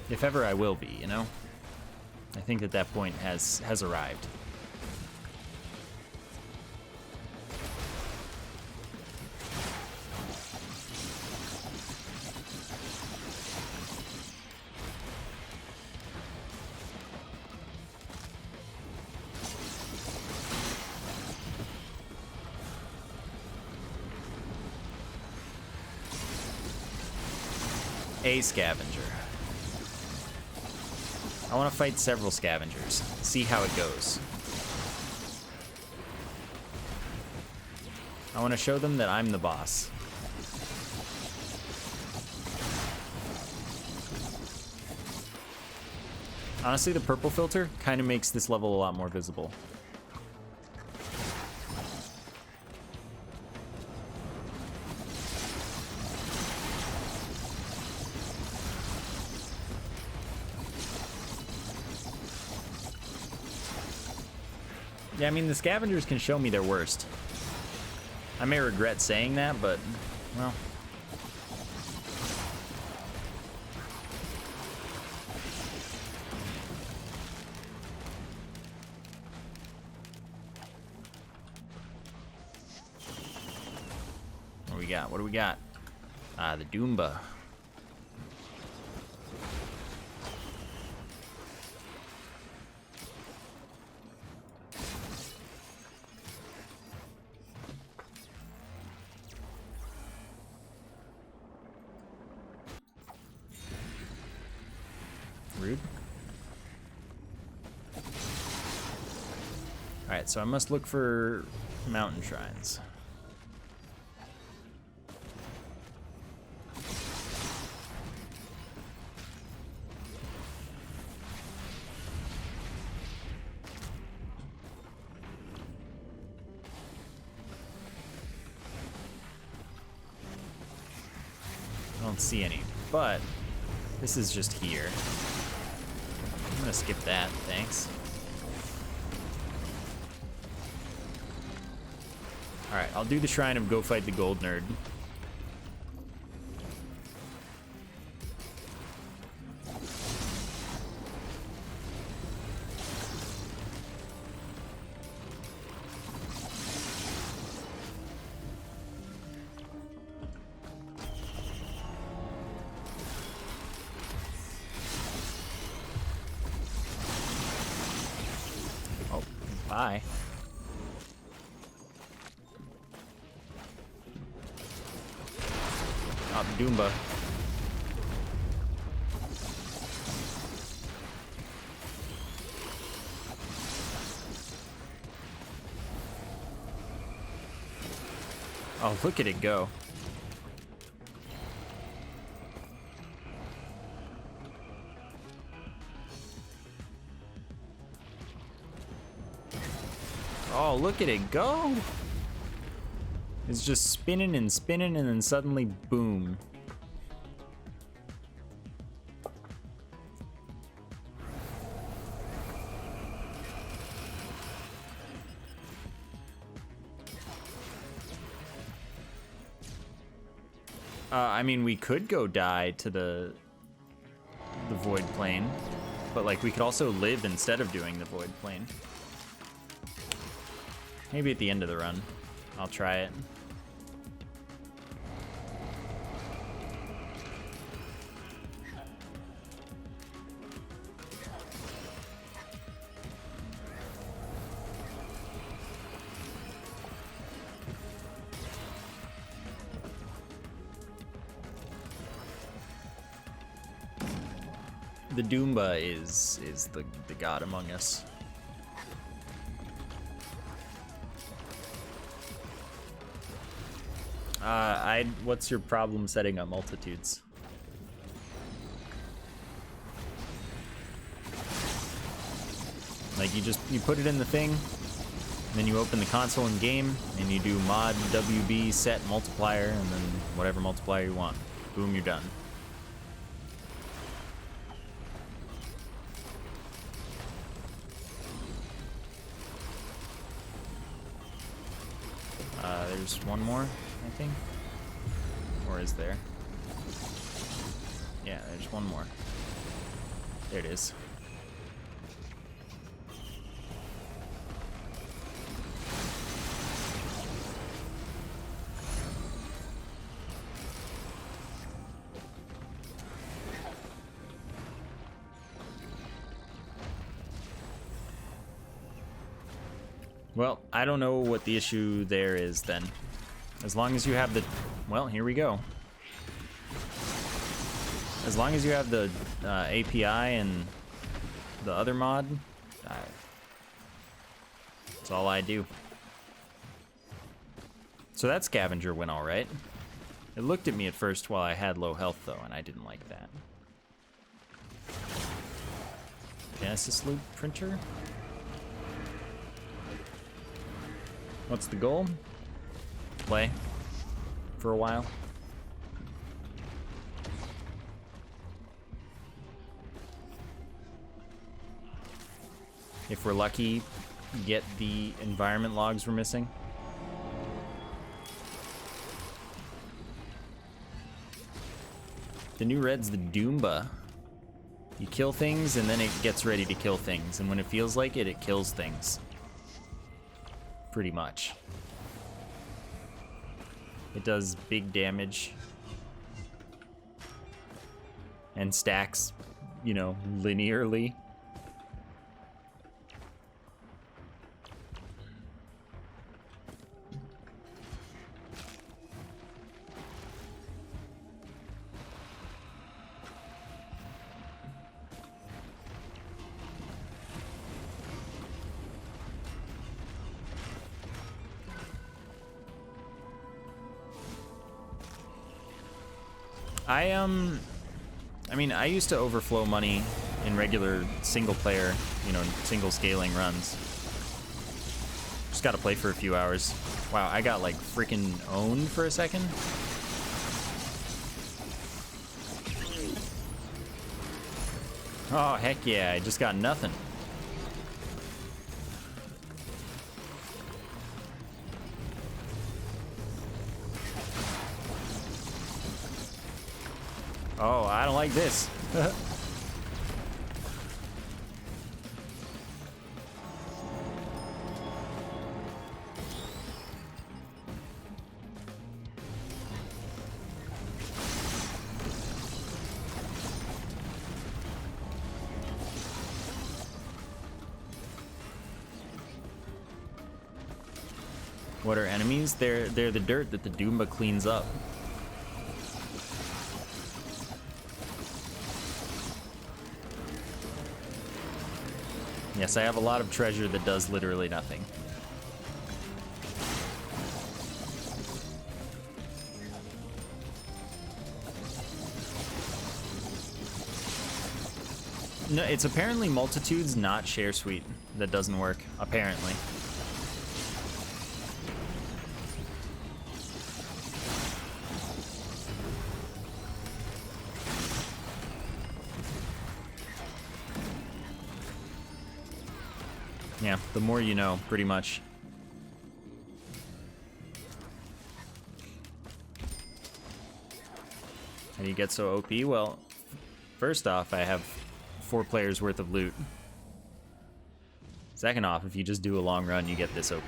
If ever I will be, you know? I think that that point has arrived. A scavenger. I want to fight several scavengers, see how it goes. I want to show them that I'm the boss. Honestly, the purple filter kind of makes this level a lot more visible. Yeah, I mean, the scavengers can show me their worst. I may regret saying that, but, well. What do we got? What do we got? The Doomba. Rude. Alright, so I must look for Mountain shrines. I don't see any, but this is just here. I'm gonna skip that, thanks. Alright, I'll do the Shrine of Go Fight the Gold Nerd. Oh, bye. Doomba. Oh, look at it go. Oh, look at it go. It's just spinning and spinning, and then suddenly, boom. I mean, we could go die to the Void Plane, but like we could also live instead of doing the Void Plane. Maybe at the end of the run, I'll try it. The Doomba is the god among us. What's your problem setting up multitudes? Like you put it in the thing, and then you open the console in game, and you do mod WB set multiplier, and then whatever multiplier you want. Boom, you're done. There's one more, I think. Or is there? Yeah, there's one more. There it is. Well, I don't know what the issue there is then. As long as you have the... Well, here we go. As long as you have the API and the other mod, that's all I do. So that scavenger went all right. It looked at me at first while I had low health though, and I didn't like that. Genesis loop printer? What's the goal? Play for a while. If we're lucky, get the environment logs we're missing. The new red's the Doomba. You kill things and then it gets ready to kill things, and when it feels like it, it kills things. Pretty much. It does big damage and stacks, you know, linearly. I mean, I used to overflow money in regular single player, you know, single scaling runs. Just gotta play for a few hours. Wow, I got like freaking owned for a second. Oh, heck yeah, I just got nothing. Oh, I don't like this. What are enemies? They're the dirt that the Doomba cleans up. Yes, I have a lot of treasure that does literally nothing. No, it's apparently multitudes, not share suite, that doesn't work, apparently. Yeah, the more you know, pretty much. How do you get so OP? Well, first off, I have 4 players worth of loot. Second off, if you just do a long run, you get this OP.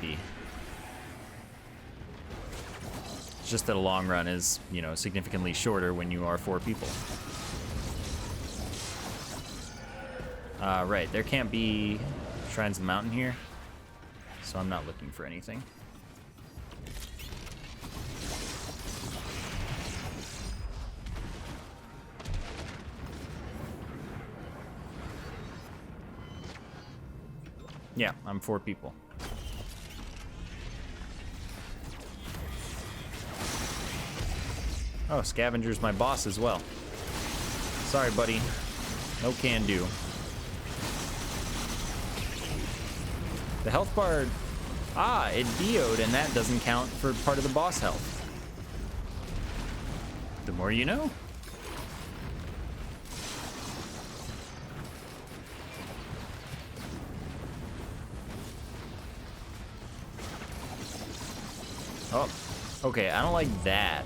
It's just that a long run is, you know, significantly shorter when you are 4 people. Right, there can't be Shrines of the Mountain here, so I'm not looking for anything. Yeah, I'm 4 people. Oh, Scavenger's my boss as well. Sorry, buddy. No can do. The health bar... Ah, it DO'd, and that doesn't count for part of the boss health. The more you know. Oh, okay, I don't like that.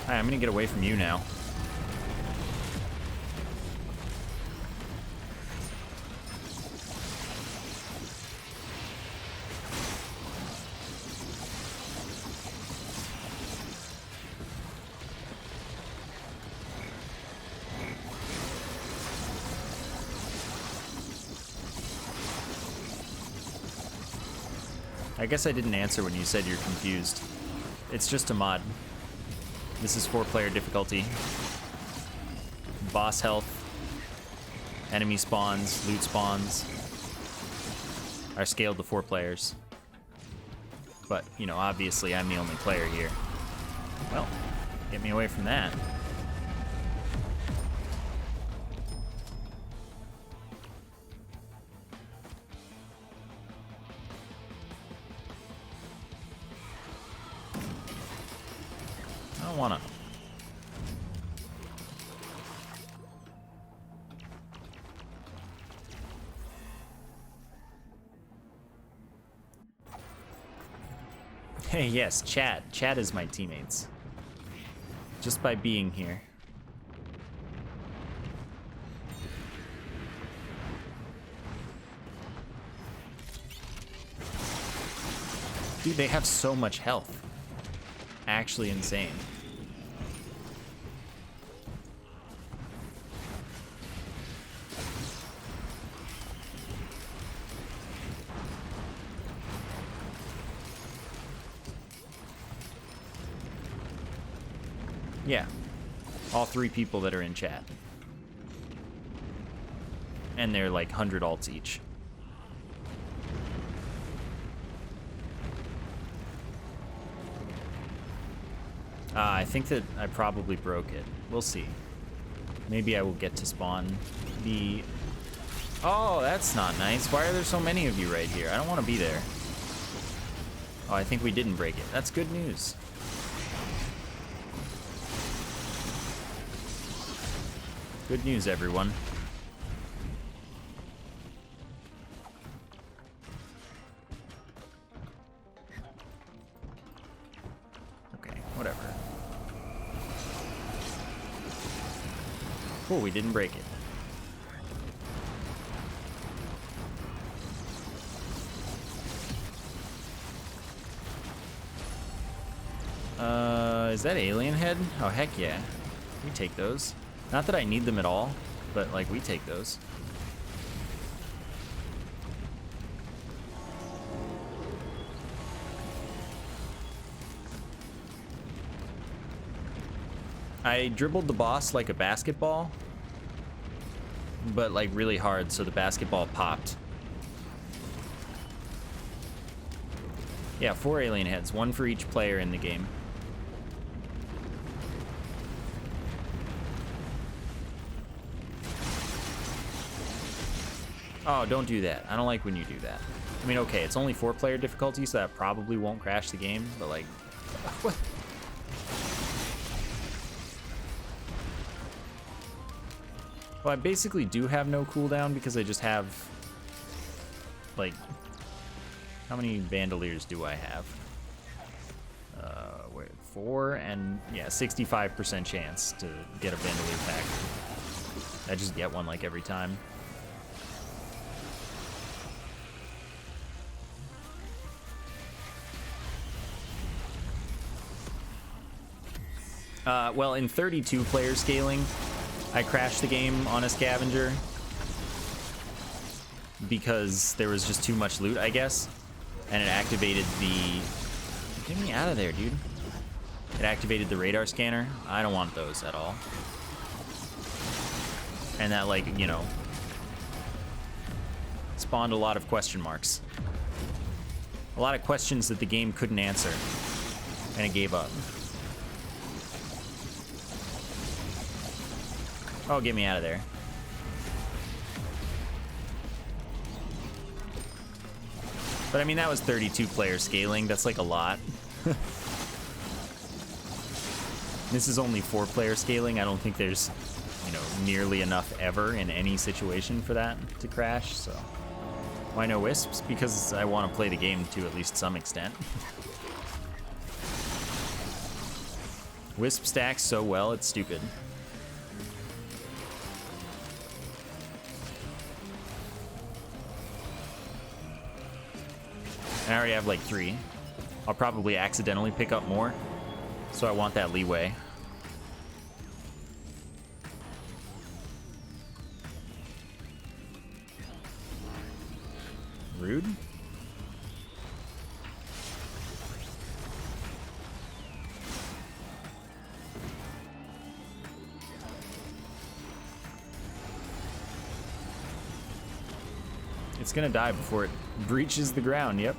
Alright, I'm gonna get away from you now. I guess I didn't answer when you said you're confused. It's just a mod. This is 4-player difficulty. Boss health, enemy spawns, loot spawns are scaled to 4 players. But, you know, obviously I'm the only player here. Well, get me away from that. I don't wanna. Hey, yes, chat. Chat is my teammates. Just by being here. Dude, they have so much health. Actually insane. Yeah, all 3 people that are in chat. And they're like 100 alts each. I think that I probably broke it. We'll see. Maybe I will get to spawn the... Oh, that's not nice. Why are there so many of you right here? I don't want to be there. Oh, I think we didn't break it. That's good news. Good news, everyone. Okay, whatever. Cool, we didn't break it. Is that alien head? Oh, heck yeah. We take those. Not that I need them at all, but, like, we take those. I dribbled the boss like a basketball, but, like, really hard, so the basketball popped. Yeah, 4 alien heads, 1 for each player in the game. Oh, don't do that. I don't like when you do that. I mean, okay, it's only 4-player difficulty, so that probably won't crash the game, but like... What? Well, I basically do have no cooldown because I just have... Like... How many Vandaliers do I have? Wait, 4 and... Yeah, 65% chance to get a Vandalier pack. I just get one like every time. Well, in 32-player scaling, I crashed the game on a scavenger because there was just too much loot, I guess, and it activated the... Get me out of there, dude. It activated the radar scanner. I don't want those at all. And that, like, you know, spawned a lot of question marks. A lot of questions that the game couldn't answer, and it gave up. Oh, get me out of there. But I mean, that was 32-player scaling. That's like a lot. This is only 4-player scaling. I don't think there's, you know, nearly enough ever in any situation for that to crash, so. Why no wisps? Because I want to play the game to at least some extent. Wisp stacks so well, it's stupid. I already have like 3. I'll probably accidentally pick up more, so I want that leeway. Rude. It's gonna die before it breaches the ground, yep.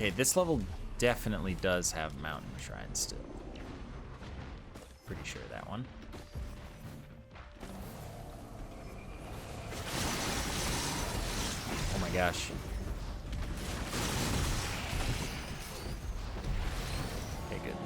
Okay, this level definitely does have mountain shrines still. Pretty sure that one. Oh my gosh. Okay, good.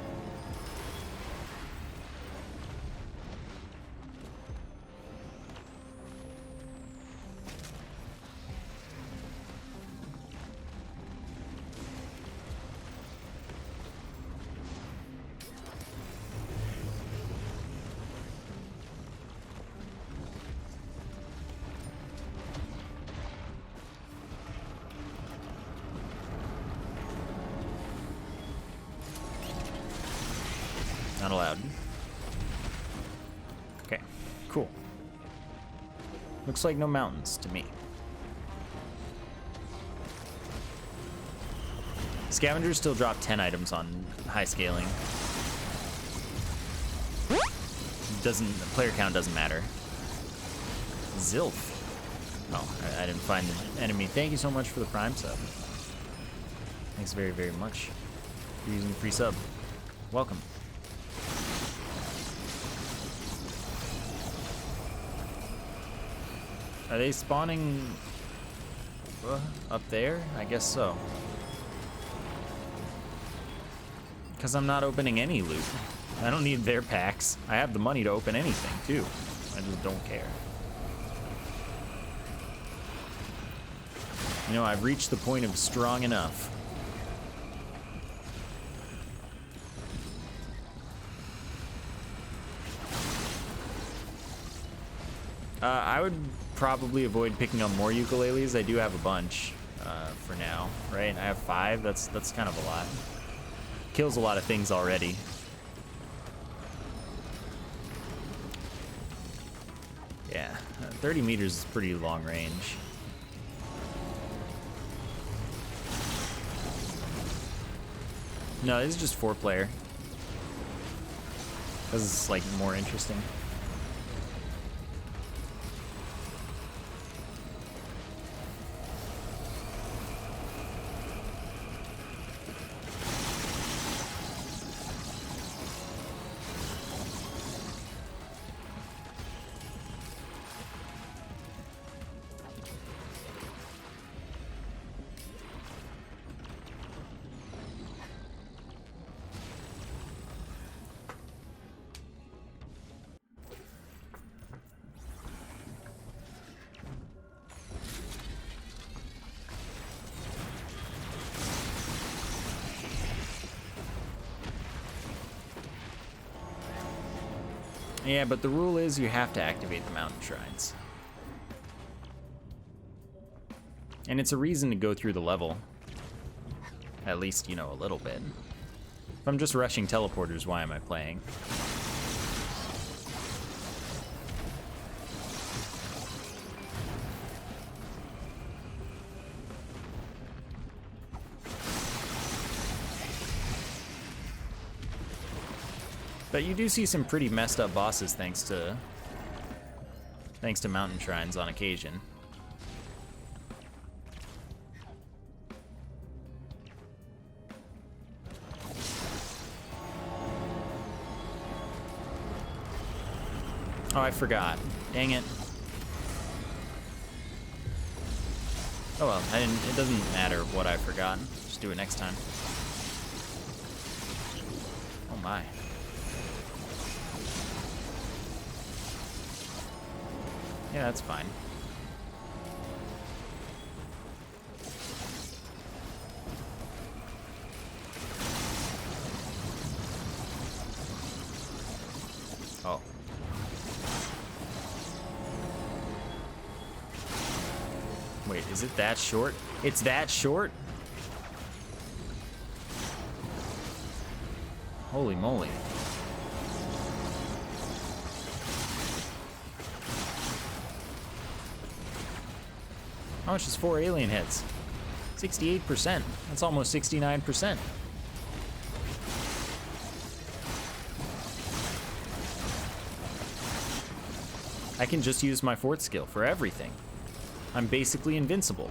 Not allowed. Okay, cool. Looks like no mountains to me. Scavengers still drop 10 items on high scaling. The player count doesn't matter. Zilf. Oh, I didn't find the enemy. Thank you so much for the Prime sub. Thanks very, very much for using the free sub. Welcome. Are they spawning up there? I guess so. Because I'm not opening any loot. I don't need their packs. I have the money to open anything, too. I just don't care. You know, I've reached the point of strong enough. I would probably avoid picking up more ukuleles. I do have a bunch for now, right? I have 5. That's kind of a lot. Kills a lot of things already. Yeah, 30 meters is pretty long range. No, this is just 4-player. This is like more interesting. Yeah, but the rule is you have to activate the mountain shrines. And it's a reason to go through the level. At least, you know, a little bit. If I'm just rushing teleporters, why am I playing? But you do see some pretty messed up bosses thanks to mountain shrines on occasion. Oh, I forgot. Dang it. Oh well, it doesn't matter what I forgot. Just do it next time. Oh my. Yeah, that's fine. Oh. Wait, is it that short? It's that short? Holy moly. How much is 4 alien heads? 68%. That's almost 69%. I can just use my 4th skill for everything. I'm basically invincible.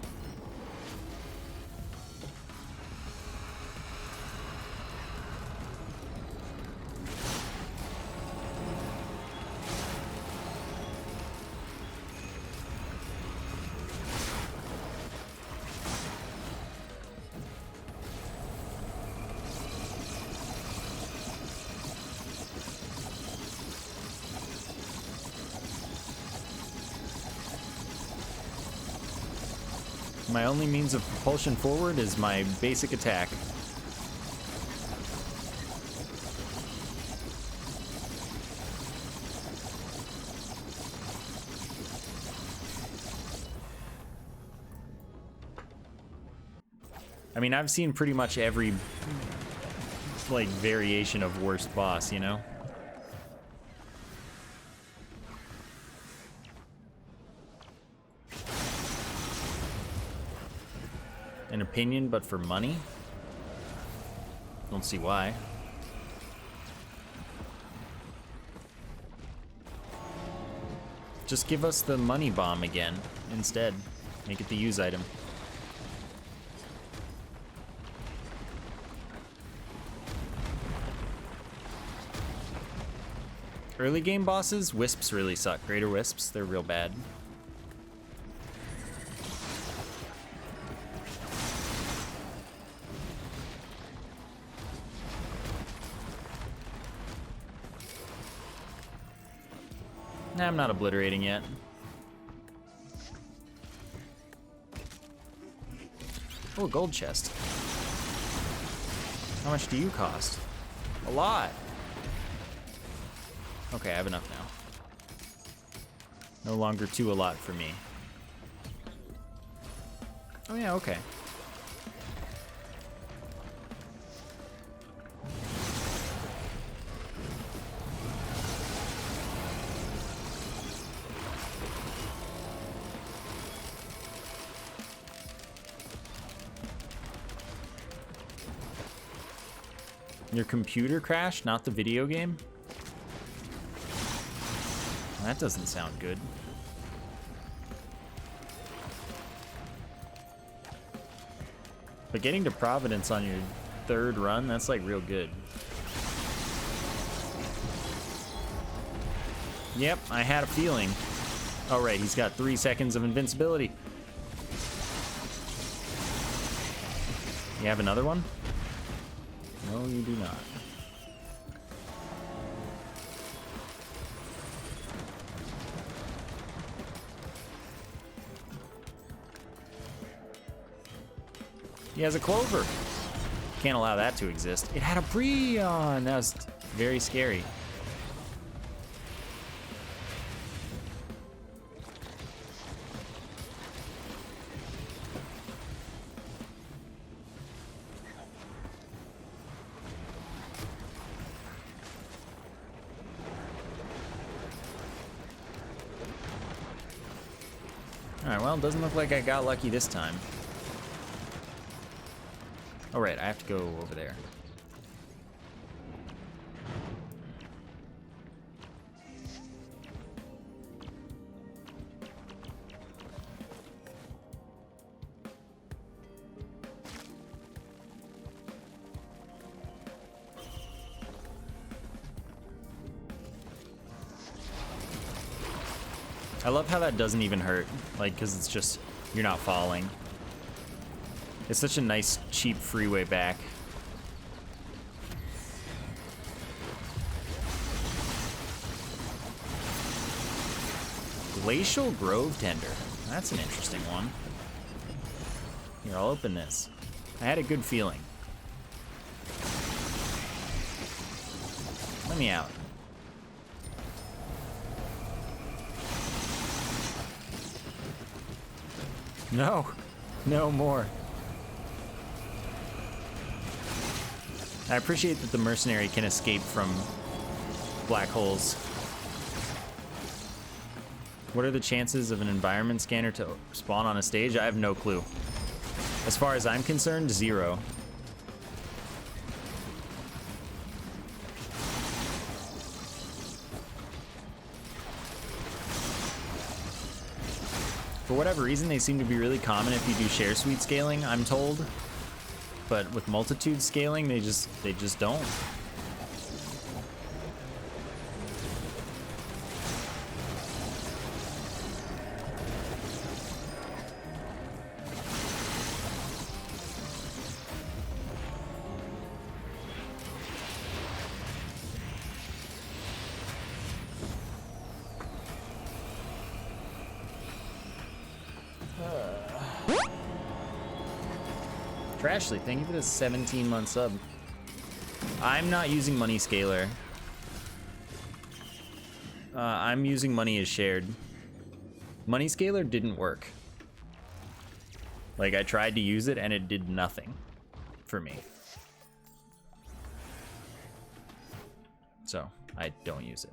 My only means of propulsion forward is my basic attack. I mean, I've seen pretty much every, like, variation of worst boss, you know? an opinion, but for money? Don't see why. Just give us the money bomb again instead. Make it the use item. Early game bosses, wisps really suck. Greater wisps, they're real bad. Nah, I'm not obliterating yet. Oh, a gold chest. How much do you cost? A lot. Okay, I have enough now. No longer too a lot for me. Oh yeah, okay. Your computer crashed, not the video game? That doesn't sound good. But getting to Providence on your third run, that's like real good. Yep, I had a feeling. Oh right, he's got 3 seconds of invincibility. You have another one? No, you do not. He has a clover. Can't allow that to exist. It had a Breon. That was very scary. Alright, well, it doesn't look like I got lucky this time. Oh, right, I have to go over there. I love how that doesn't even hurt, like, because it's just, you're not falling. It's such a nice, cheap freeway back. Glacial Grove Tender. That's an interesting one. Here, I'll open this. I had a good feeling. Let me out. No, no more. I appreciate that the mercenary can escape from black holes. What are the chances of an environment scanner to spawn on a stage? I have no clue. As far as I'm concerned, 0. For whatever reason, they seem to be really common if you do share suite scaling, I'm told. But with multitude scaling, they just don't. Trashly, thank you for this 17-month sub. I'm not using Money Scaler. I'm using Money as Shared. Money Scaler didn't work. Like, I tried to use it and it did nothing for me. So, I don't use it.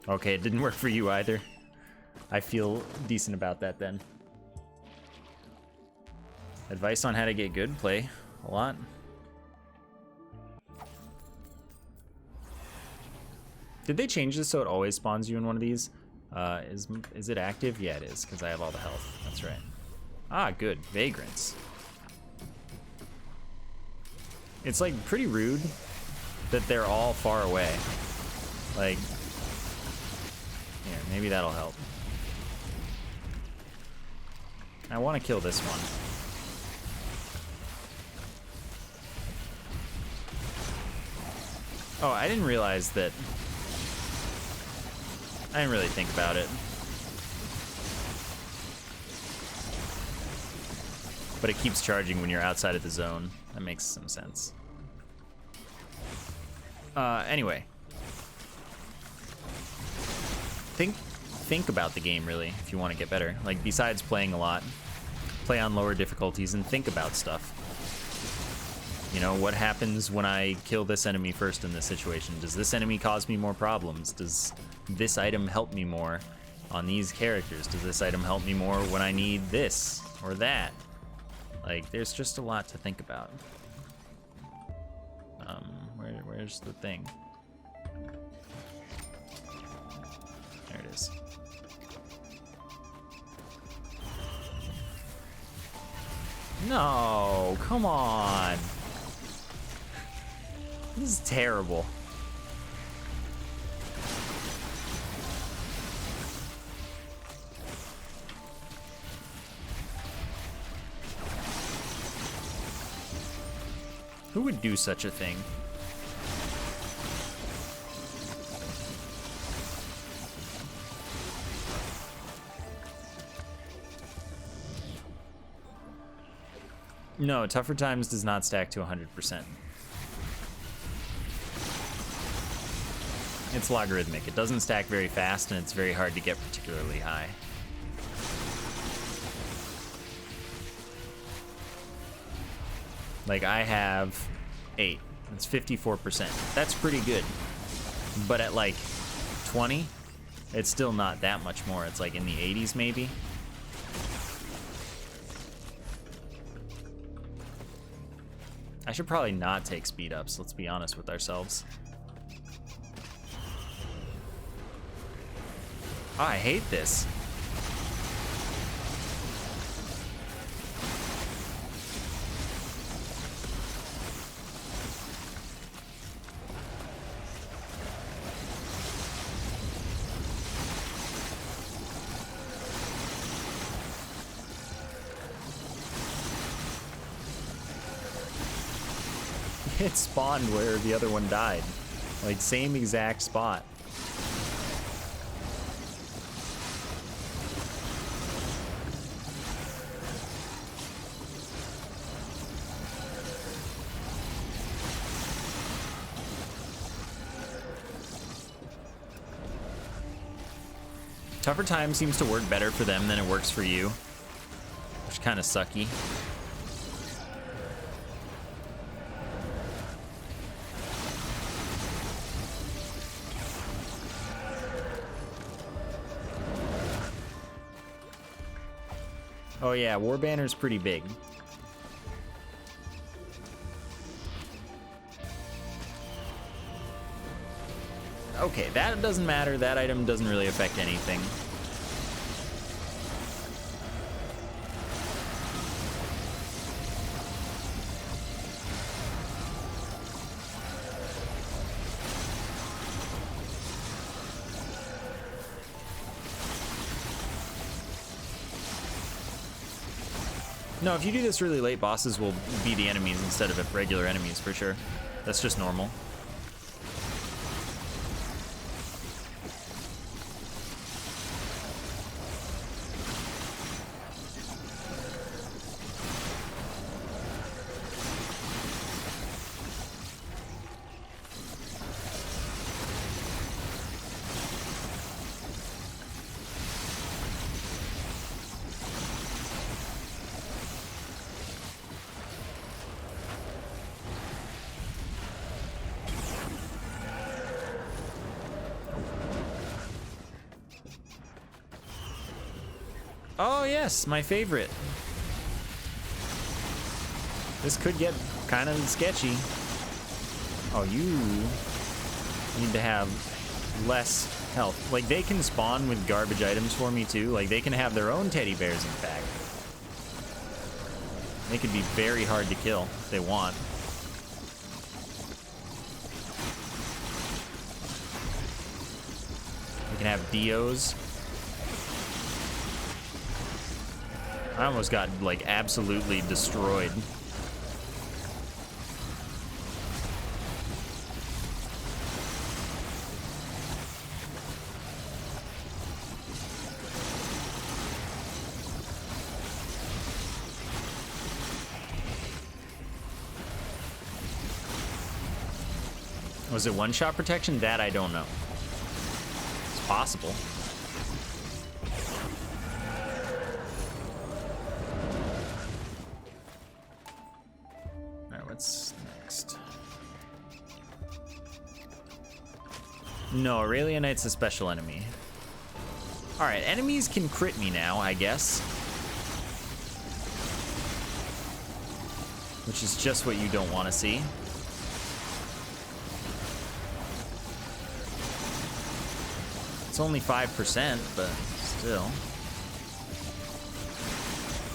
Okay, it didn't work for you either. I feel decent about that then. Advice on how to get good? Play a lot. Did they change this so it always spawns you in one of these? Is it active? Yeah, it is, because I have all the health. That's right. Ah, good. Vagrants. It's like pretty rude that they're all far away. Like, here, maybe that'll help. I want to kill this one. Oh, I didn't realize that. I didn't really think about it. But it keeps charging when you're outside of the zone. That makes some sense. Anyway. Think about the game, really, if you want to get better. Like, besides playing a lot, play on lower difficulties and think about stuff. You know, what happens when I kill this enemy first in this situation? Does this enemy cause me more problems? Does this item help me more on these characters? Does this item help me more when I need this or that? Like, there's just a lot to think about. Where's the thing? There it is. No, come on. This is terrible. Who would do such a thing? No, Tougher Times does not stack to 100%. It's logarithmic. It doesn't stack very fast, and it's very hard to get particularly high. Like, I have 8. That's 54%. That's pretty good. But at like 20, it's still not that much more. It's like in the 80s maybe. I should probably not take speed ups, let's be honest with ourselves. Oh, I hate this. It spawned where the other one died. Like, same exact spot. Tougher Time seems to work better for them than it works for you, which is kind of sucky. Oh yeah, War Banner's pretty big. Okay, that doesn't matter. That item doesn't really affect anything. No, if you do this really late, bosses will be the enemies instead of regular enemies for sure. That's just normal. Oh yes, my favorite. This could get kind of sketchy. Oh, you need to have less health. Like, they can spawn with garbage items for me too. Like, they can have their own teddy bears, in fact. They could be very hard to kill if they want. We can have Dios. I almost got, like, absolutely destroyed. Was it one-shot protection? That I don't know. It's possible. Alright, what's next? No, Aurelia Knight's a special enemy. Alright, enemies can crit me now, I guess. Which is just what you don't want to see. It's only 5%, but still.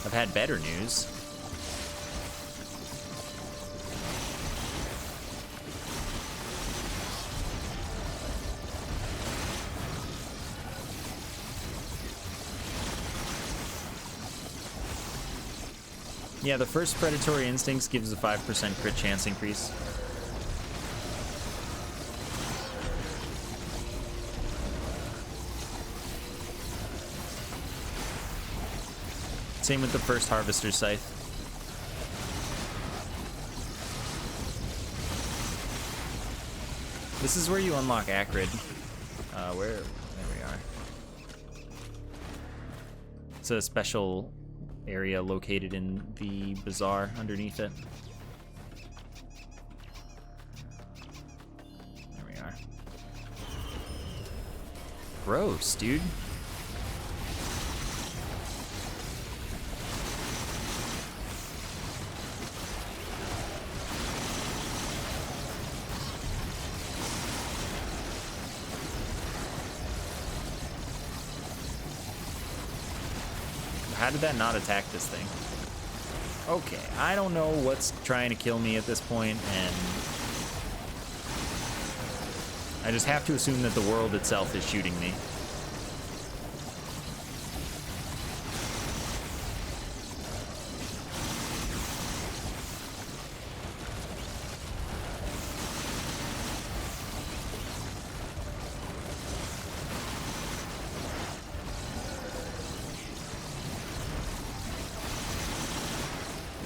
I've had better news. Yeah, the first Predatory Instincts gives a 5% crit chance increase. Same with the first Harvester's Scythe. This is where you unlock Acrid. There we are. It's a special area located in the bazaar underneath it. There we are. Gross, dude. How did that not attack this thing? Okay, I don't know what's trying to kill me at this point, and I just have to assume that the world itself is shooting me.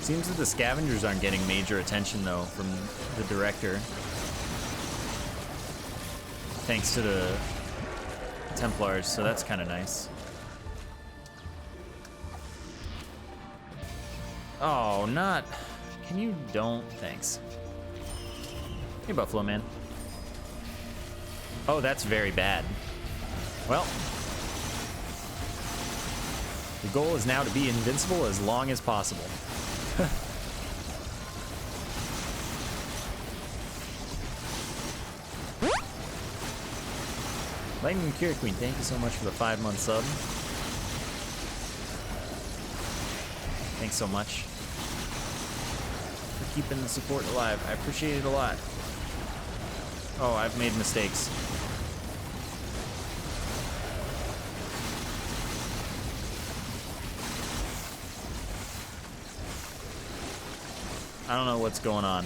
Seems that the scavengers aren't getting major attention, though, from the director. Thanks to the Templars, so that's kind of nice. Oh, not... Can you don't? Thanks. Hey, Buffalo Man. Oh, that's very bad. Well... The goal is now to be invincible as long as possible. Lightning Cure Queen, thank you so much for the 5-month sub. Thanks so much for keeping the support alive. I appreciate it a lot. Oh, I've made mistakes. I don't know what's going on.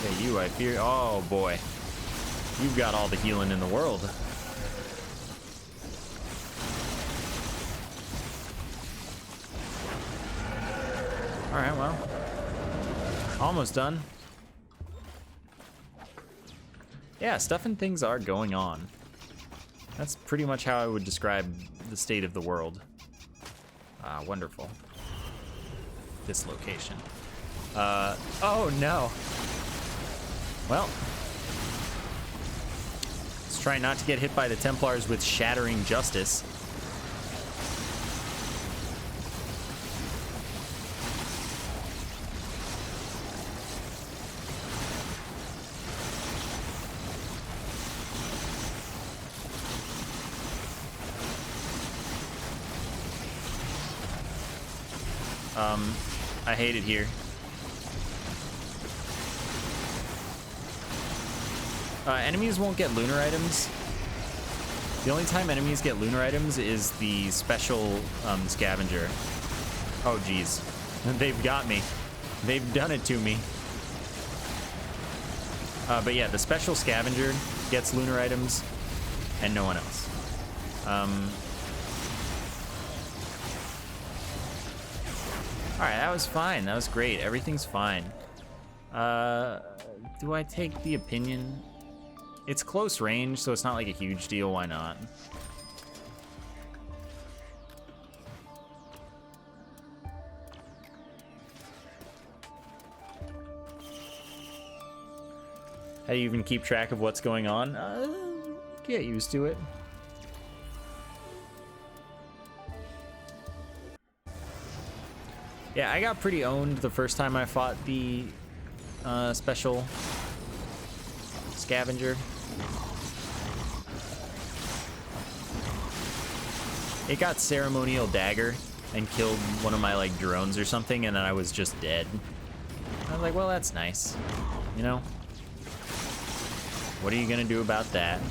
Hey, you, I fear. Oh, boy. You've got all the healing in the world. Alright, well. Almost done. Yeah, stuff and things are going on. That's pretty much how I would describe the state of the world. Ah, wonderful. This location. Oh no. Well. Trying not to get hit by the Templars with Shattering Justice. I hate it here. Enemies won't get lunar items. The only time enemies get lunar items is the special scavenger. Oh, geez. They've got me. They've done it to me. But yeah, the special scavenger gets lunar items, and no one else. Alright, that was fine. That was great. Everything's fine. Do I take the opinion? It's close range, so it's not like a huge deal. Why not? How do you even keep track of what's going on? Get used to it. Yeah, I got pretty owned the first time I fought the special scavenger. It got ceremonial dagger and killed one of my like drones or something, and then I was just dead. I was like, well, that's nice, you know? What are you gonna do about that?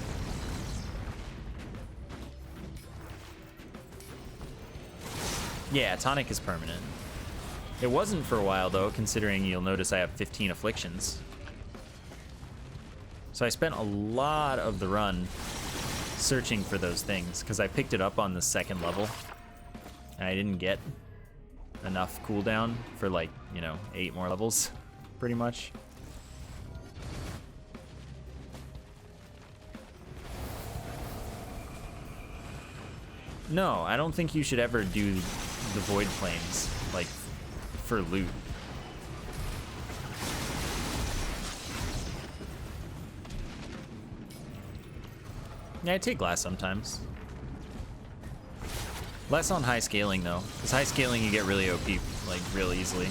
Yeah, tonic is permanent. It wasn't for a while though, considering you'll notice I have 15 afflictions. So I spent a lot of the run searching for those things, because I picked it up on the second level, and I didn't get enough cooldown for like, you know, 8 more levels, pretty much. No, I don't think you should ever do the Void Plains, like, for loot. Yeah, I take glass sometimes. Less on high scaling though, because high scaling you get really OP, like, real easily.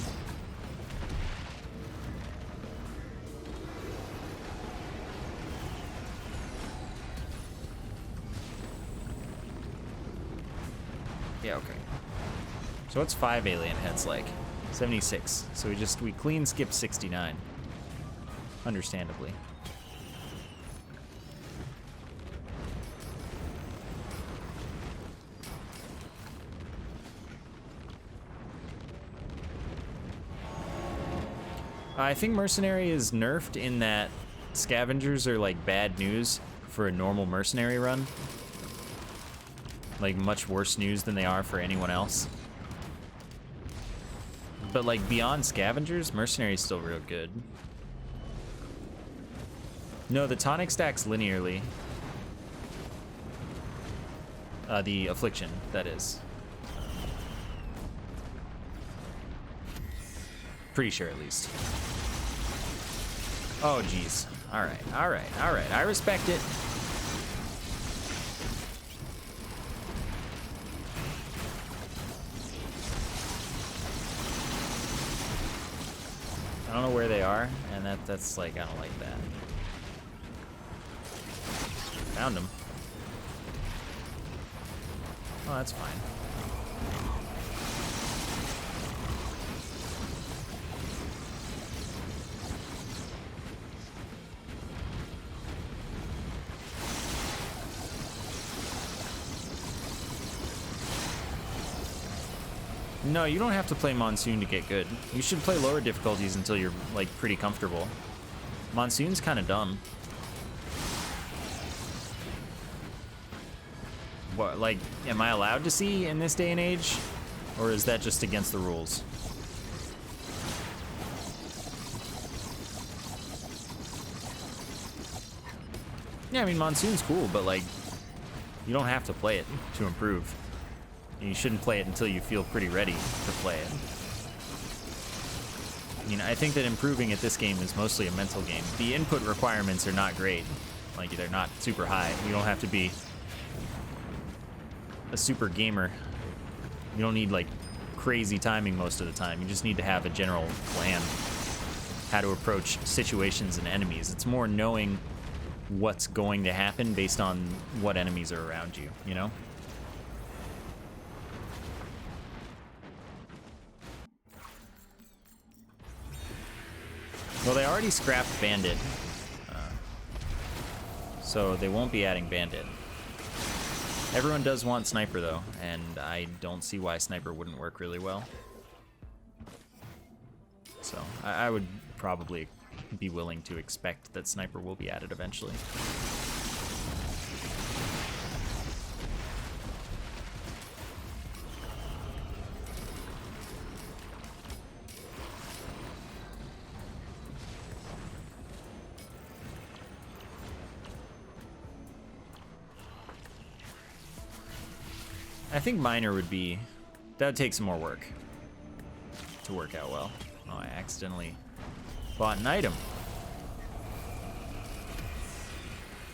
Yeah, okay. So what's 5 alien heads like? 76. So we clean skip 69. Understandably. I think Mercenary is nerfed in that scavengers are like bad news for a normal mercenary run. Like much worse news than they are for anyone else. But like beyond scavengers, mercenary is still real good. No, the tonic stacks linearly. The affliction, that is. Pretty sure, at least. Oh, geez. All right, all right, all right. I respect it. I don't know where they are, and that's like, I don't like that. Found them. Oh, that's fine. No, you don't have to play Monsoon to get good. You should play lower difficulties until you're, like, pretty comfortable. Monsoon's kind of dumb. What, like, am I allowed to see in this day and age? Or is that just against the rules? Yeah, I mean, Monsoon's cool, but, like, you don't have to play it to improve. And you shouldn't play it until you feel pretty ready to play it. I mean, I think that improving at this game is mostly a mental game. The input requirements are not great. Like, they're not super high. You don't have to be a super gamer. You don't need, like, crazy timing most of the time. You just need to have a general plan how to approach situations and enemies. It's more knowing what's going to happen based on what enemies are around you, you know? Well, they already scrapped Bandit, so they won't be adding Bandit. Everyone does want Sniper, though, and I don't see why Sniper wouldn't work really well. So I would probably be willing to expect that Sniper will be added eventually. I think Miner would be... that would take some more work to work out well. Oh, I accidentally bought an item.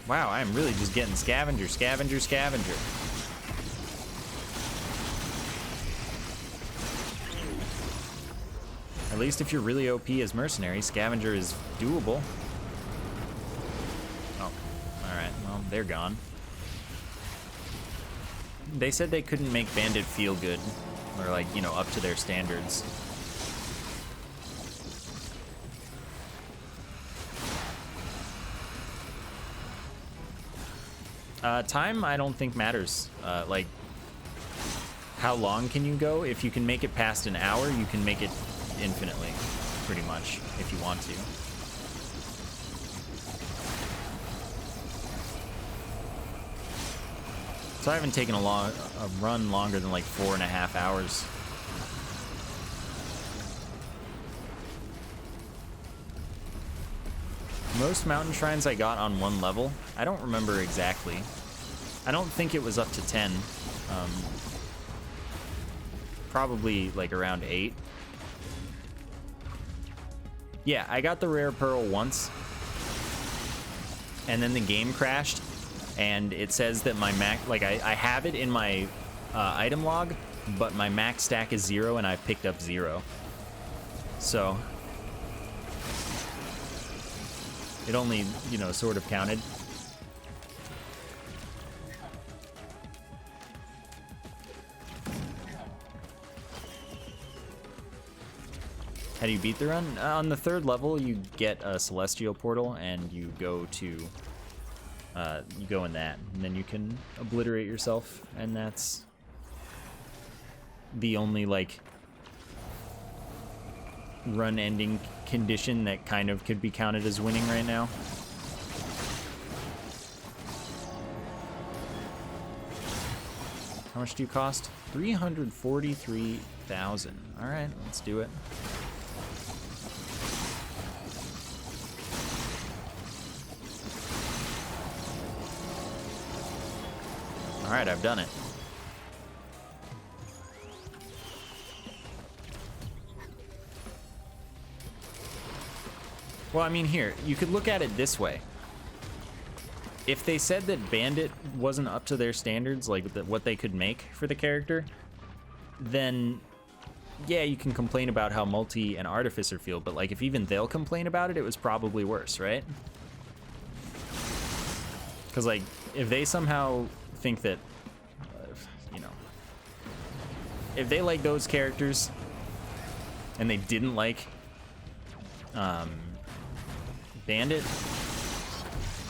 Wow, I'm really just getting scavenger, scavenger, scavenger. At least if you're really OP as Mercenary, scavenger is doable. Oh, alright, well, they're gone. They said they couldn't make Bandit feel good, or like, you know, up to their standards. Time, I don't think matters. Like, how long can you go? If you can make it past an hour, you can make it infinitely, pretty much, if you want to. So I haven't taken a run longer than like 4.5 hours. Most mountain shrines I got on one level. I don't remember exactly. I don't think it was up to 10. Probably like around 8. Yeah, I got the rare pearl once, and then the game crashed, and it says that my max, like I have it in my item log, but my max stack is 0 and I picked up 0. So it only, you know, sort of counted. How do you beat the run? On the 3rd level, you get a celestial portal, and you go to, you go in that, and then you can obliterate yourself, and that's the only, like, run-ending condition that kind of could be counted as winning right now. How much do you cost? 343,000. All right, let's do it. All right, I've done it. Well, I mean, here, you could look at it this way. If they said that Bandit wasn't up to their standards, like what they could make for the character, then yeah, you can complain about how Multi and Artificer feel, but like if even they'll complain about it, it was probably worse, right? Because like, if they somehow think that, you know, if they like those characters and they didn't like Bandit,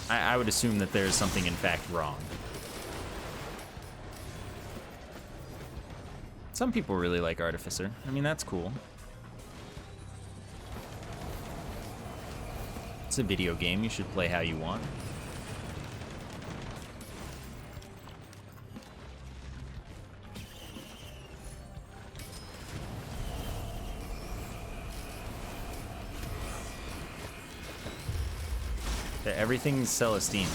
I would assume that there's something in fact wrong. Some people really like Artificer. I mean, that's cool. It's a video game. You should play how you want. Everything's Celestine.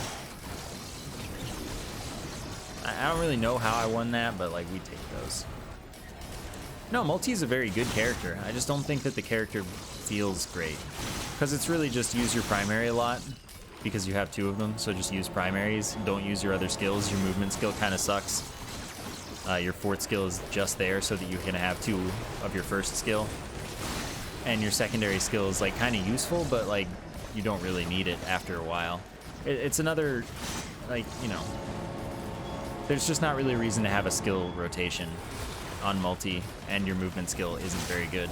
I don't really know how I won that, but like, we take those. No, Multi is a very good character. I just don't think that the character feels great, because it's really just use your primary a lot. because you have two of them, so just use primaries. Don't use your other skills. Your movement skill kind of sucks. Your fourth skill is just there so that you can have two of your first skill. And your secondary skill is like kind of useful, but like you don't really need it after a while. It's another, like, you know, there's just not really a reason to have a skill rotation on multi, and your movement skill isn't very good.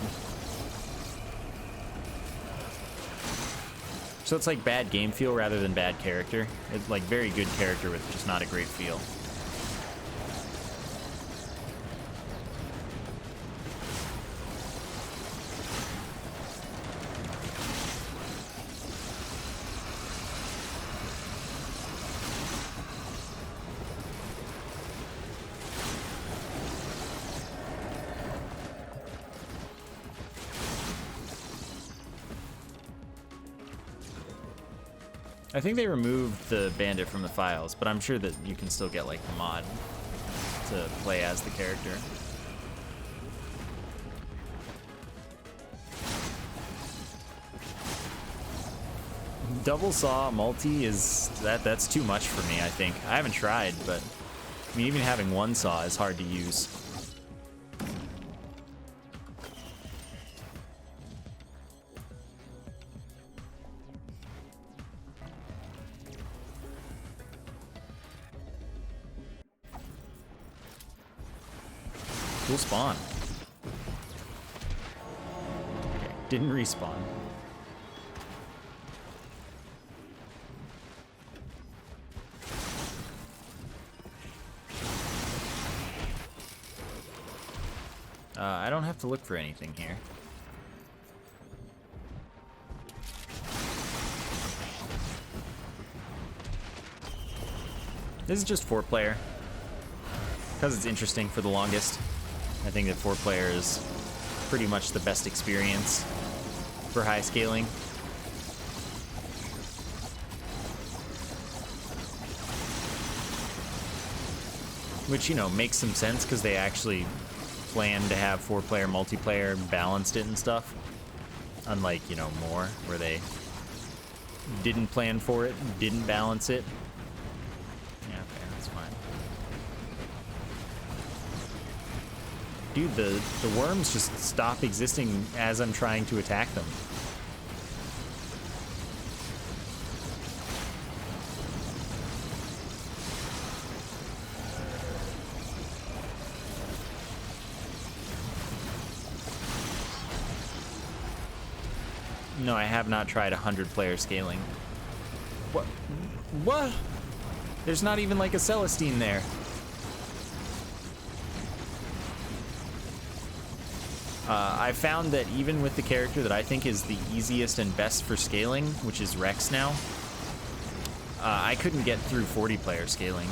So it's like bad game feel rather than bad character. It's like very good character with just not a great feel. I think they removed the bandit from the files, but I'm sure that you can still get like the mod to play as the character. Double saw multi is that's too much for me, I think. I haven't tried, but I mean, even having one saw is hard to use. Cool spawn. Okay, didn't respawn. I don't have to look for anything here. This is just 4-player. Because it's interesting for the longest. I think that 4-player is pretty much the best experience for high scaling. Which, you know, makes some sense because they actually planned to have 4-player multiplayer, balanced it and stuff. Unlike, you know, more, where they didn't plan for it, didn't balance it. Yeah, okay, that's fine. Dude, the worms just stop existing as I'm trying to attack them. No, I have not tried 100-player scaling. What? What? There's not even like a Celestine there. I found that even with the character that I think is the easiest and best for scaling, which is Rex now, I couldn't get through 40-player scaling.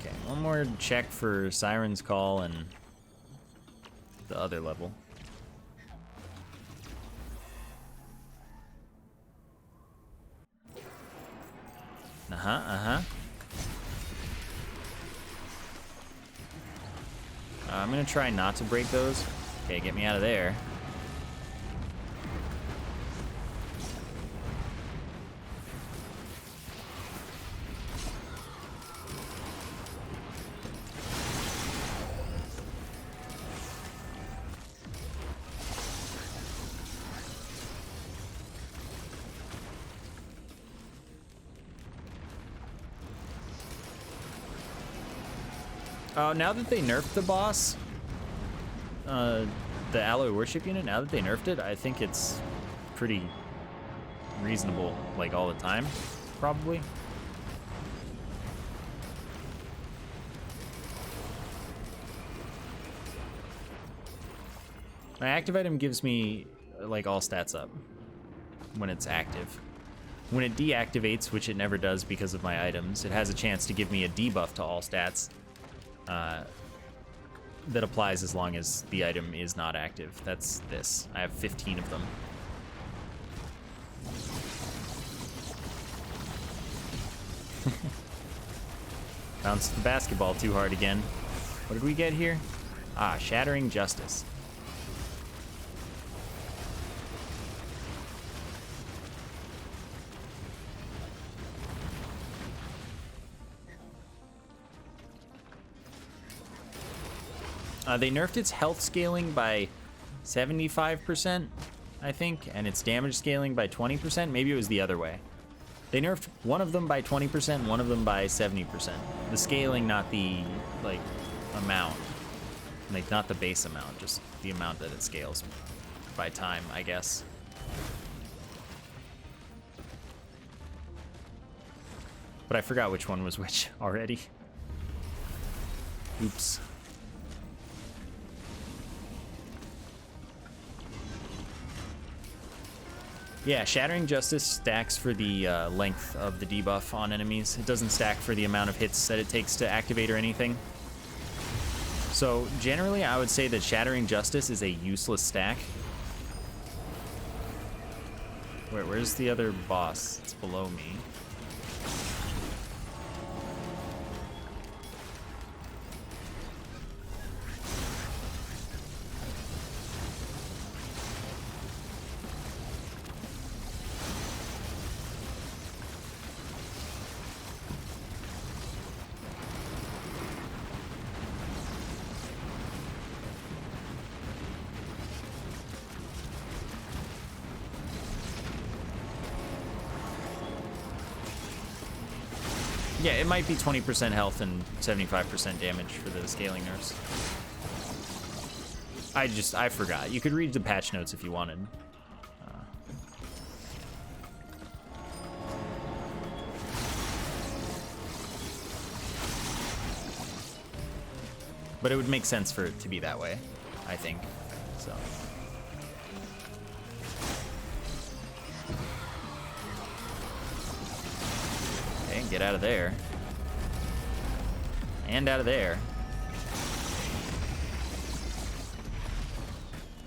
Okay, one more check for Siren's Call and the other level. I'm gonna try not to break those. Okay, get me out of there. Now that they nerfed the boss, the Alloy Worship unit, now that they nerfed it, I think it's pretty reasonable, like, all the time, probably. My active item gives me, like, all stats up when it's active. When it deactivates, which it never does because of my items, it has a chance to give me a debuff to all stats that applies as long as the item is not active. That's this. I have 15 of them. Bounced the basketball too hard again. What did we get here? Ah, Shattering Justice. They nerfed its health scaling by 75%, I think, and its damage scaling by 20%. Maybe it was the other way. They nerfed one of them by 20%, one of them by 70%. The scaling, not the, like, amount. Like, not the base amount, just the amount that it scales by time, I guess. But I forgot which one was which already. Oops. Yeah, Shattering Justice stacks for the length of the debuff on enemies. It doesn't stack for the amount of hits that it takes to activate or anything. So generally, I would say that Shattering Justice is a useless stack. Where's the other boss? It's below me. Yeah, it might be 20% health and 75% damage for the scaling nerfs. I forgot. You could read the patch notes if you wanted. But it would make sense for it to be that way, I think. So. Okay, get out of there. And out of there.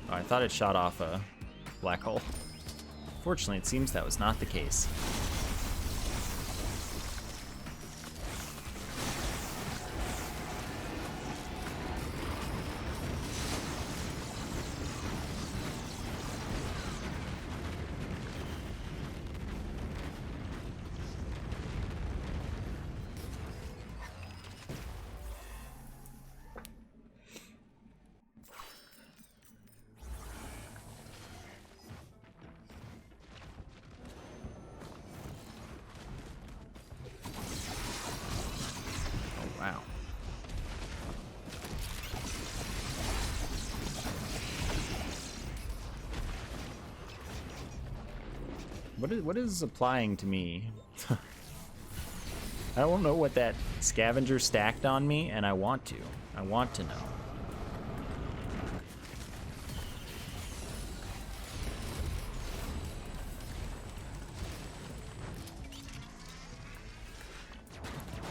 Oh, I thought it shot off a black hole. Fortunately, it seems that was not the case. Wow. What is applying to me? I don't know what that scavenger stacked on me, and I want to. I want to know.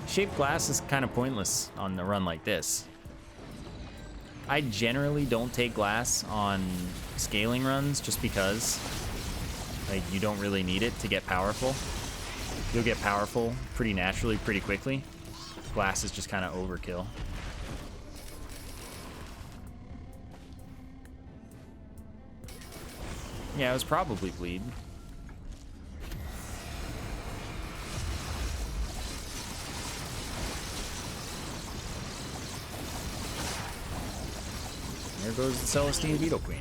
Shaped glass is kind of pointless on a run like this. I generally don't take glass on scaling runs just because like you don't really need it to get powerful. You'll get powerful pretty naturally, pretty quickly. Glass is just kind of overkill. Yeah, it was probably bleed. There goes the Celestine Beetle Queen.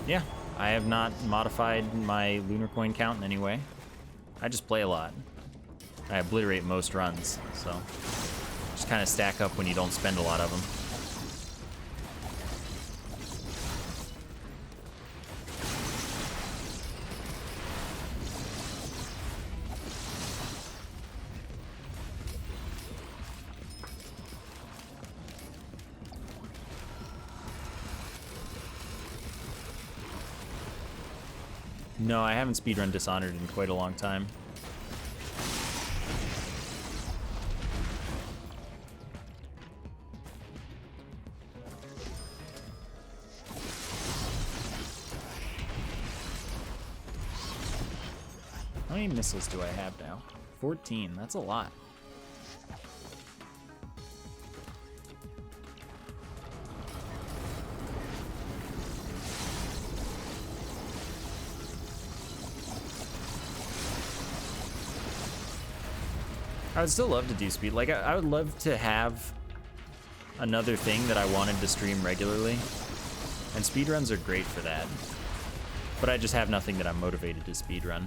Yeah, I have not modified my lunar coin count in any way. I just play a lot. I obliterate most runs, so just kind of stack up when you don't spend a lot of them. No, I haven't speedrun Dishonored in quite a long time. How many missiles do I have now? 14, that's a lot. I would still love to do speed. Like, I would love to have another thing that I wanted to stream regularly. And speedruns are great for that. But I just have nothing that I'm motivated to speedrun.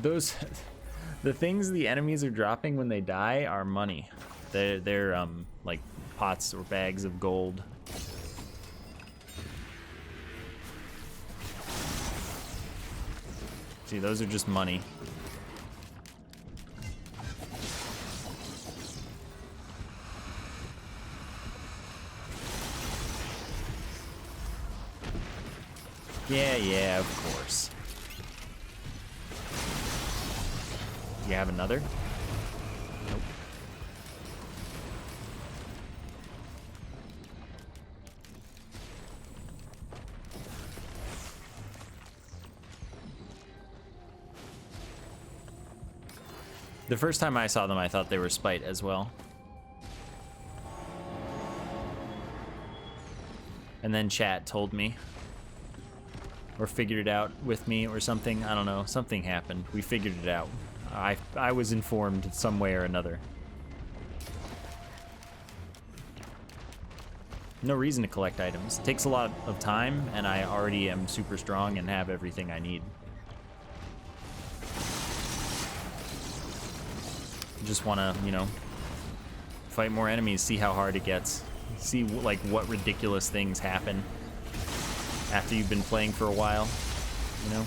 Those, the things the enemies are dropping when they die are money. They're like pots or bags of gold. See, those are just money. Yeah, of course. You have another? Nope. The first time I saw them, I thought they were spite as well. And then chat told me. Or figured it out with me or something. I don't know. Something happened. We figured it out. I was informed some way or another. No reason to collect items. It takes a lot of time, and I already am super strong and have everything I need. Just want to, you know, fight more enemies, see how hard it gets. See, like, what ridiculous things happen after you've been playing for a while, you know?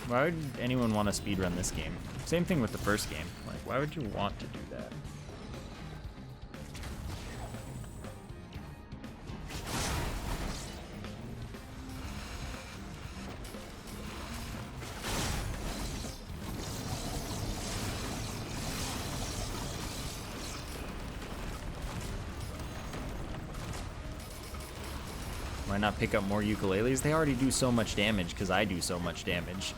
Why would anyone want to speedrun this game? Same thing with the first game. Like, why would you want to do that? Why not pick up more ukuleles? They already do so much damage because I do so much damage.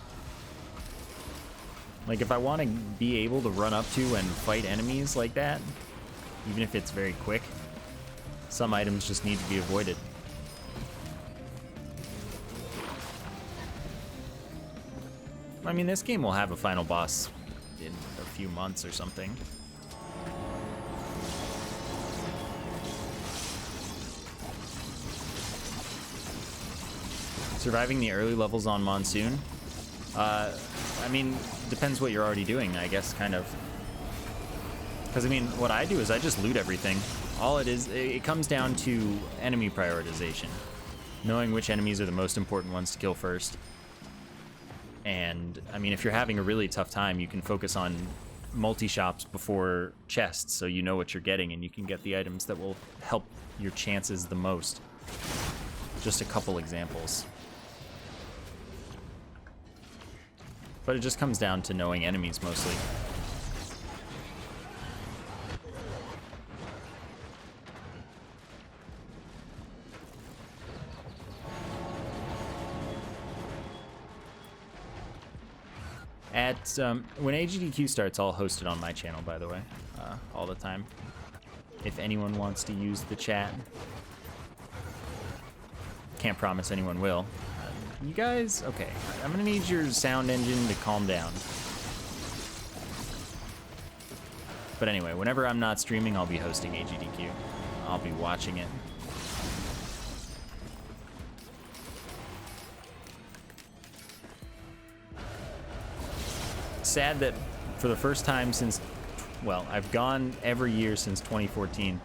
Like, if I want to be able to run up to and fight enemies like that, even if it's very quick, some items just need to be avoided. I mean, this game will have a final boss in a few months or something. Surviving the early levels on Monsoon? I mean, depends what you're already doing, I guess, kind of. Because, I mean, what I do is I just loot everything. All it is, it comes down to enemy prioritization. Knowing which enemies are the most important ones to kill first. And, I mean, if you're having a really tough time, you can focus on multi-shops before chests, so you know what you're getting, and you can get the items that will help your chances the most. Just a couple examples. But it just comes down to knowing enemies mostly. At when AGDQ starts, I'll host it on my channel, by the way, all the time. If anyone wants to use the chat. can't promise anyone will. You guys, okay. I'm gonna need your sound engine to calm down. But anyway, whenever I'm not streaming, I'll be hosting AGDQ. I'll be watching it. Sad that for the first time since, well, I've gone every year since 2014,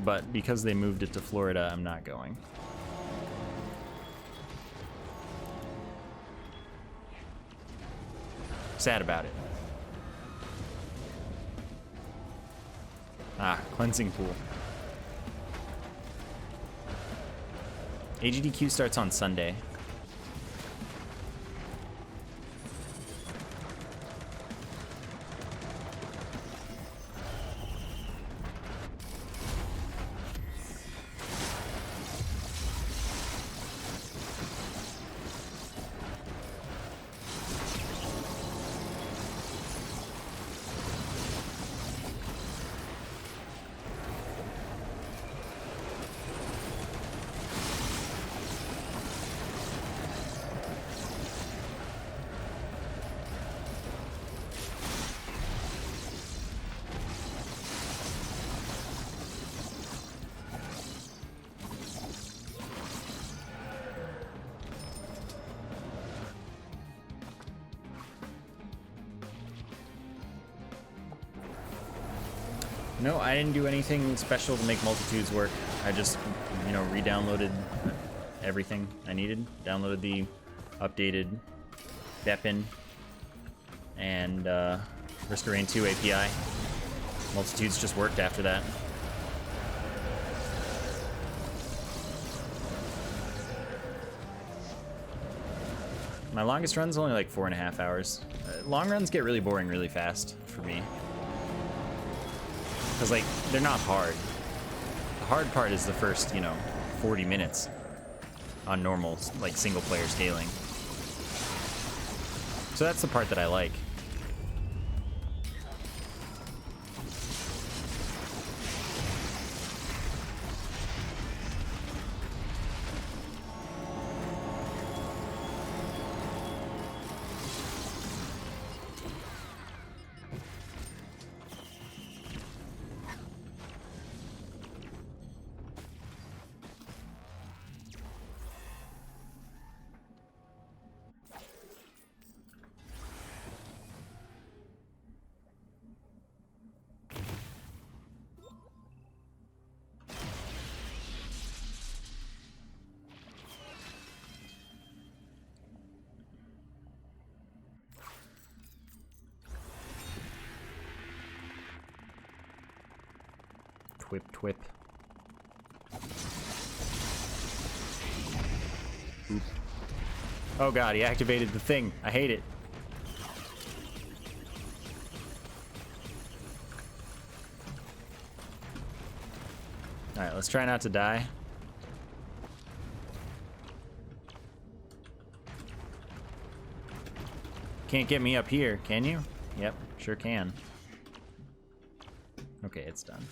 but because they moved it to Florida, I'm not going. Sad about it. Ah, cleansing pool. AGDQ starts on Sunday. No, I didn't do anything special to make Multitudes work. I just, you know, re-downloaded everything I needed. Downloaded the updated Beppin and Risk-A-Rain 2 API. Multitudes just worked after that. My longest run's only like 4.5 hours. Long runs get really boring really fast for me. Because, like, they're not hard. The hard part is the first, you know, 40 minutes on normal, like, single-player scaling. So that's the part that I like. Twip, twip. Oop. Oh god, he activated the thing. I hate it. Alright, let's try not to die. Can't get me up here, can you? Yep, sure can. Okay, it's done.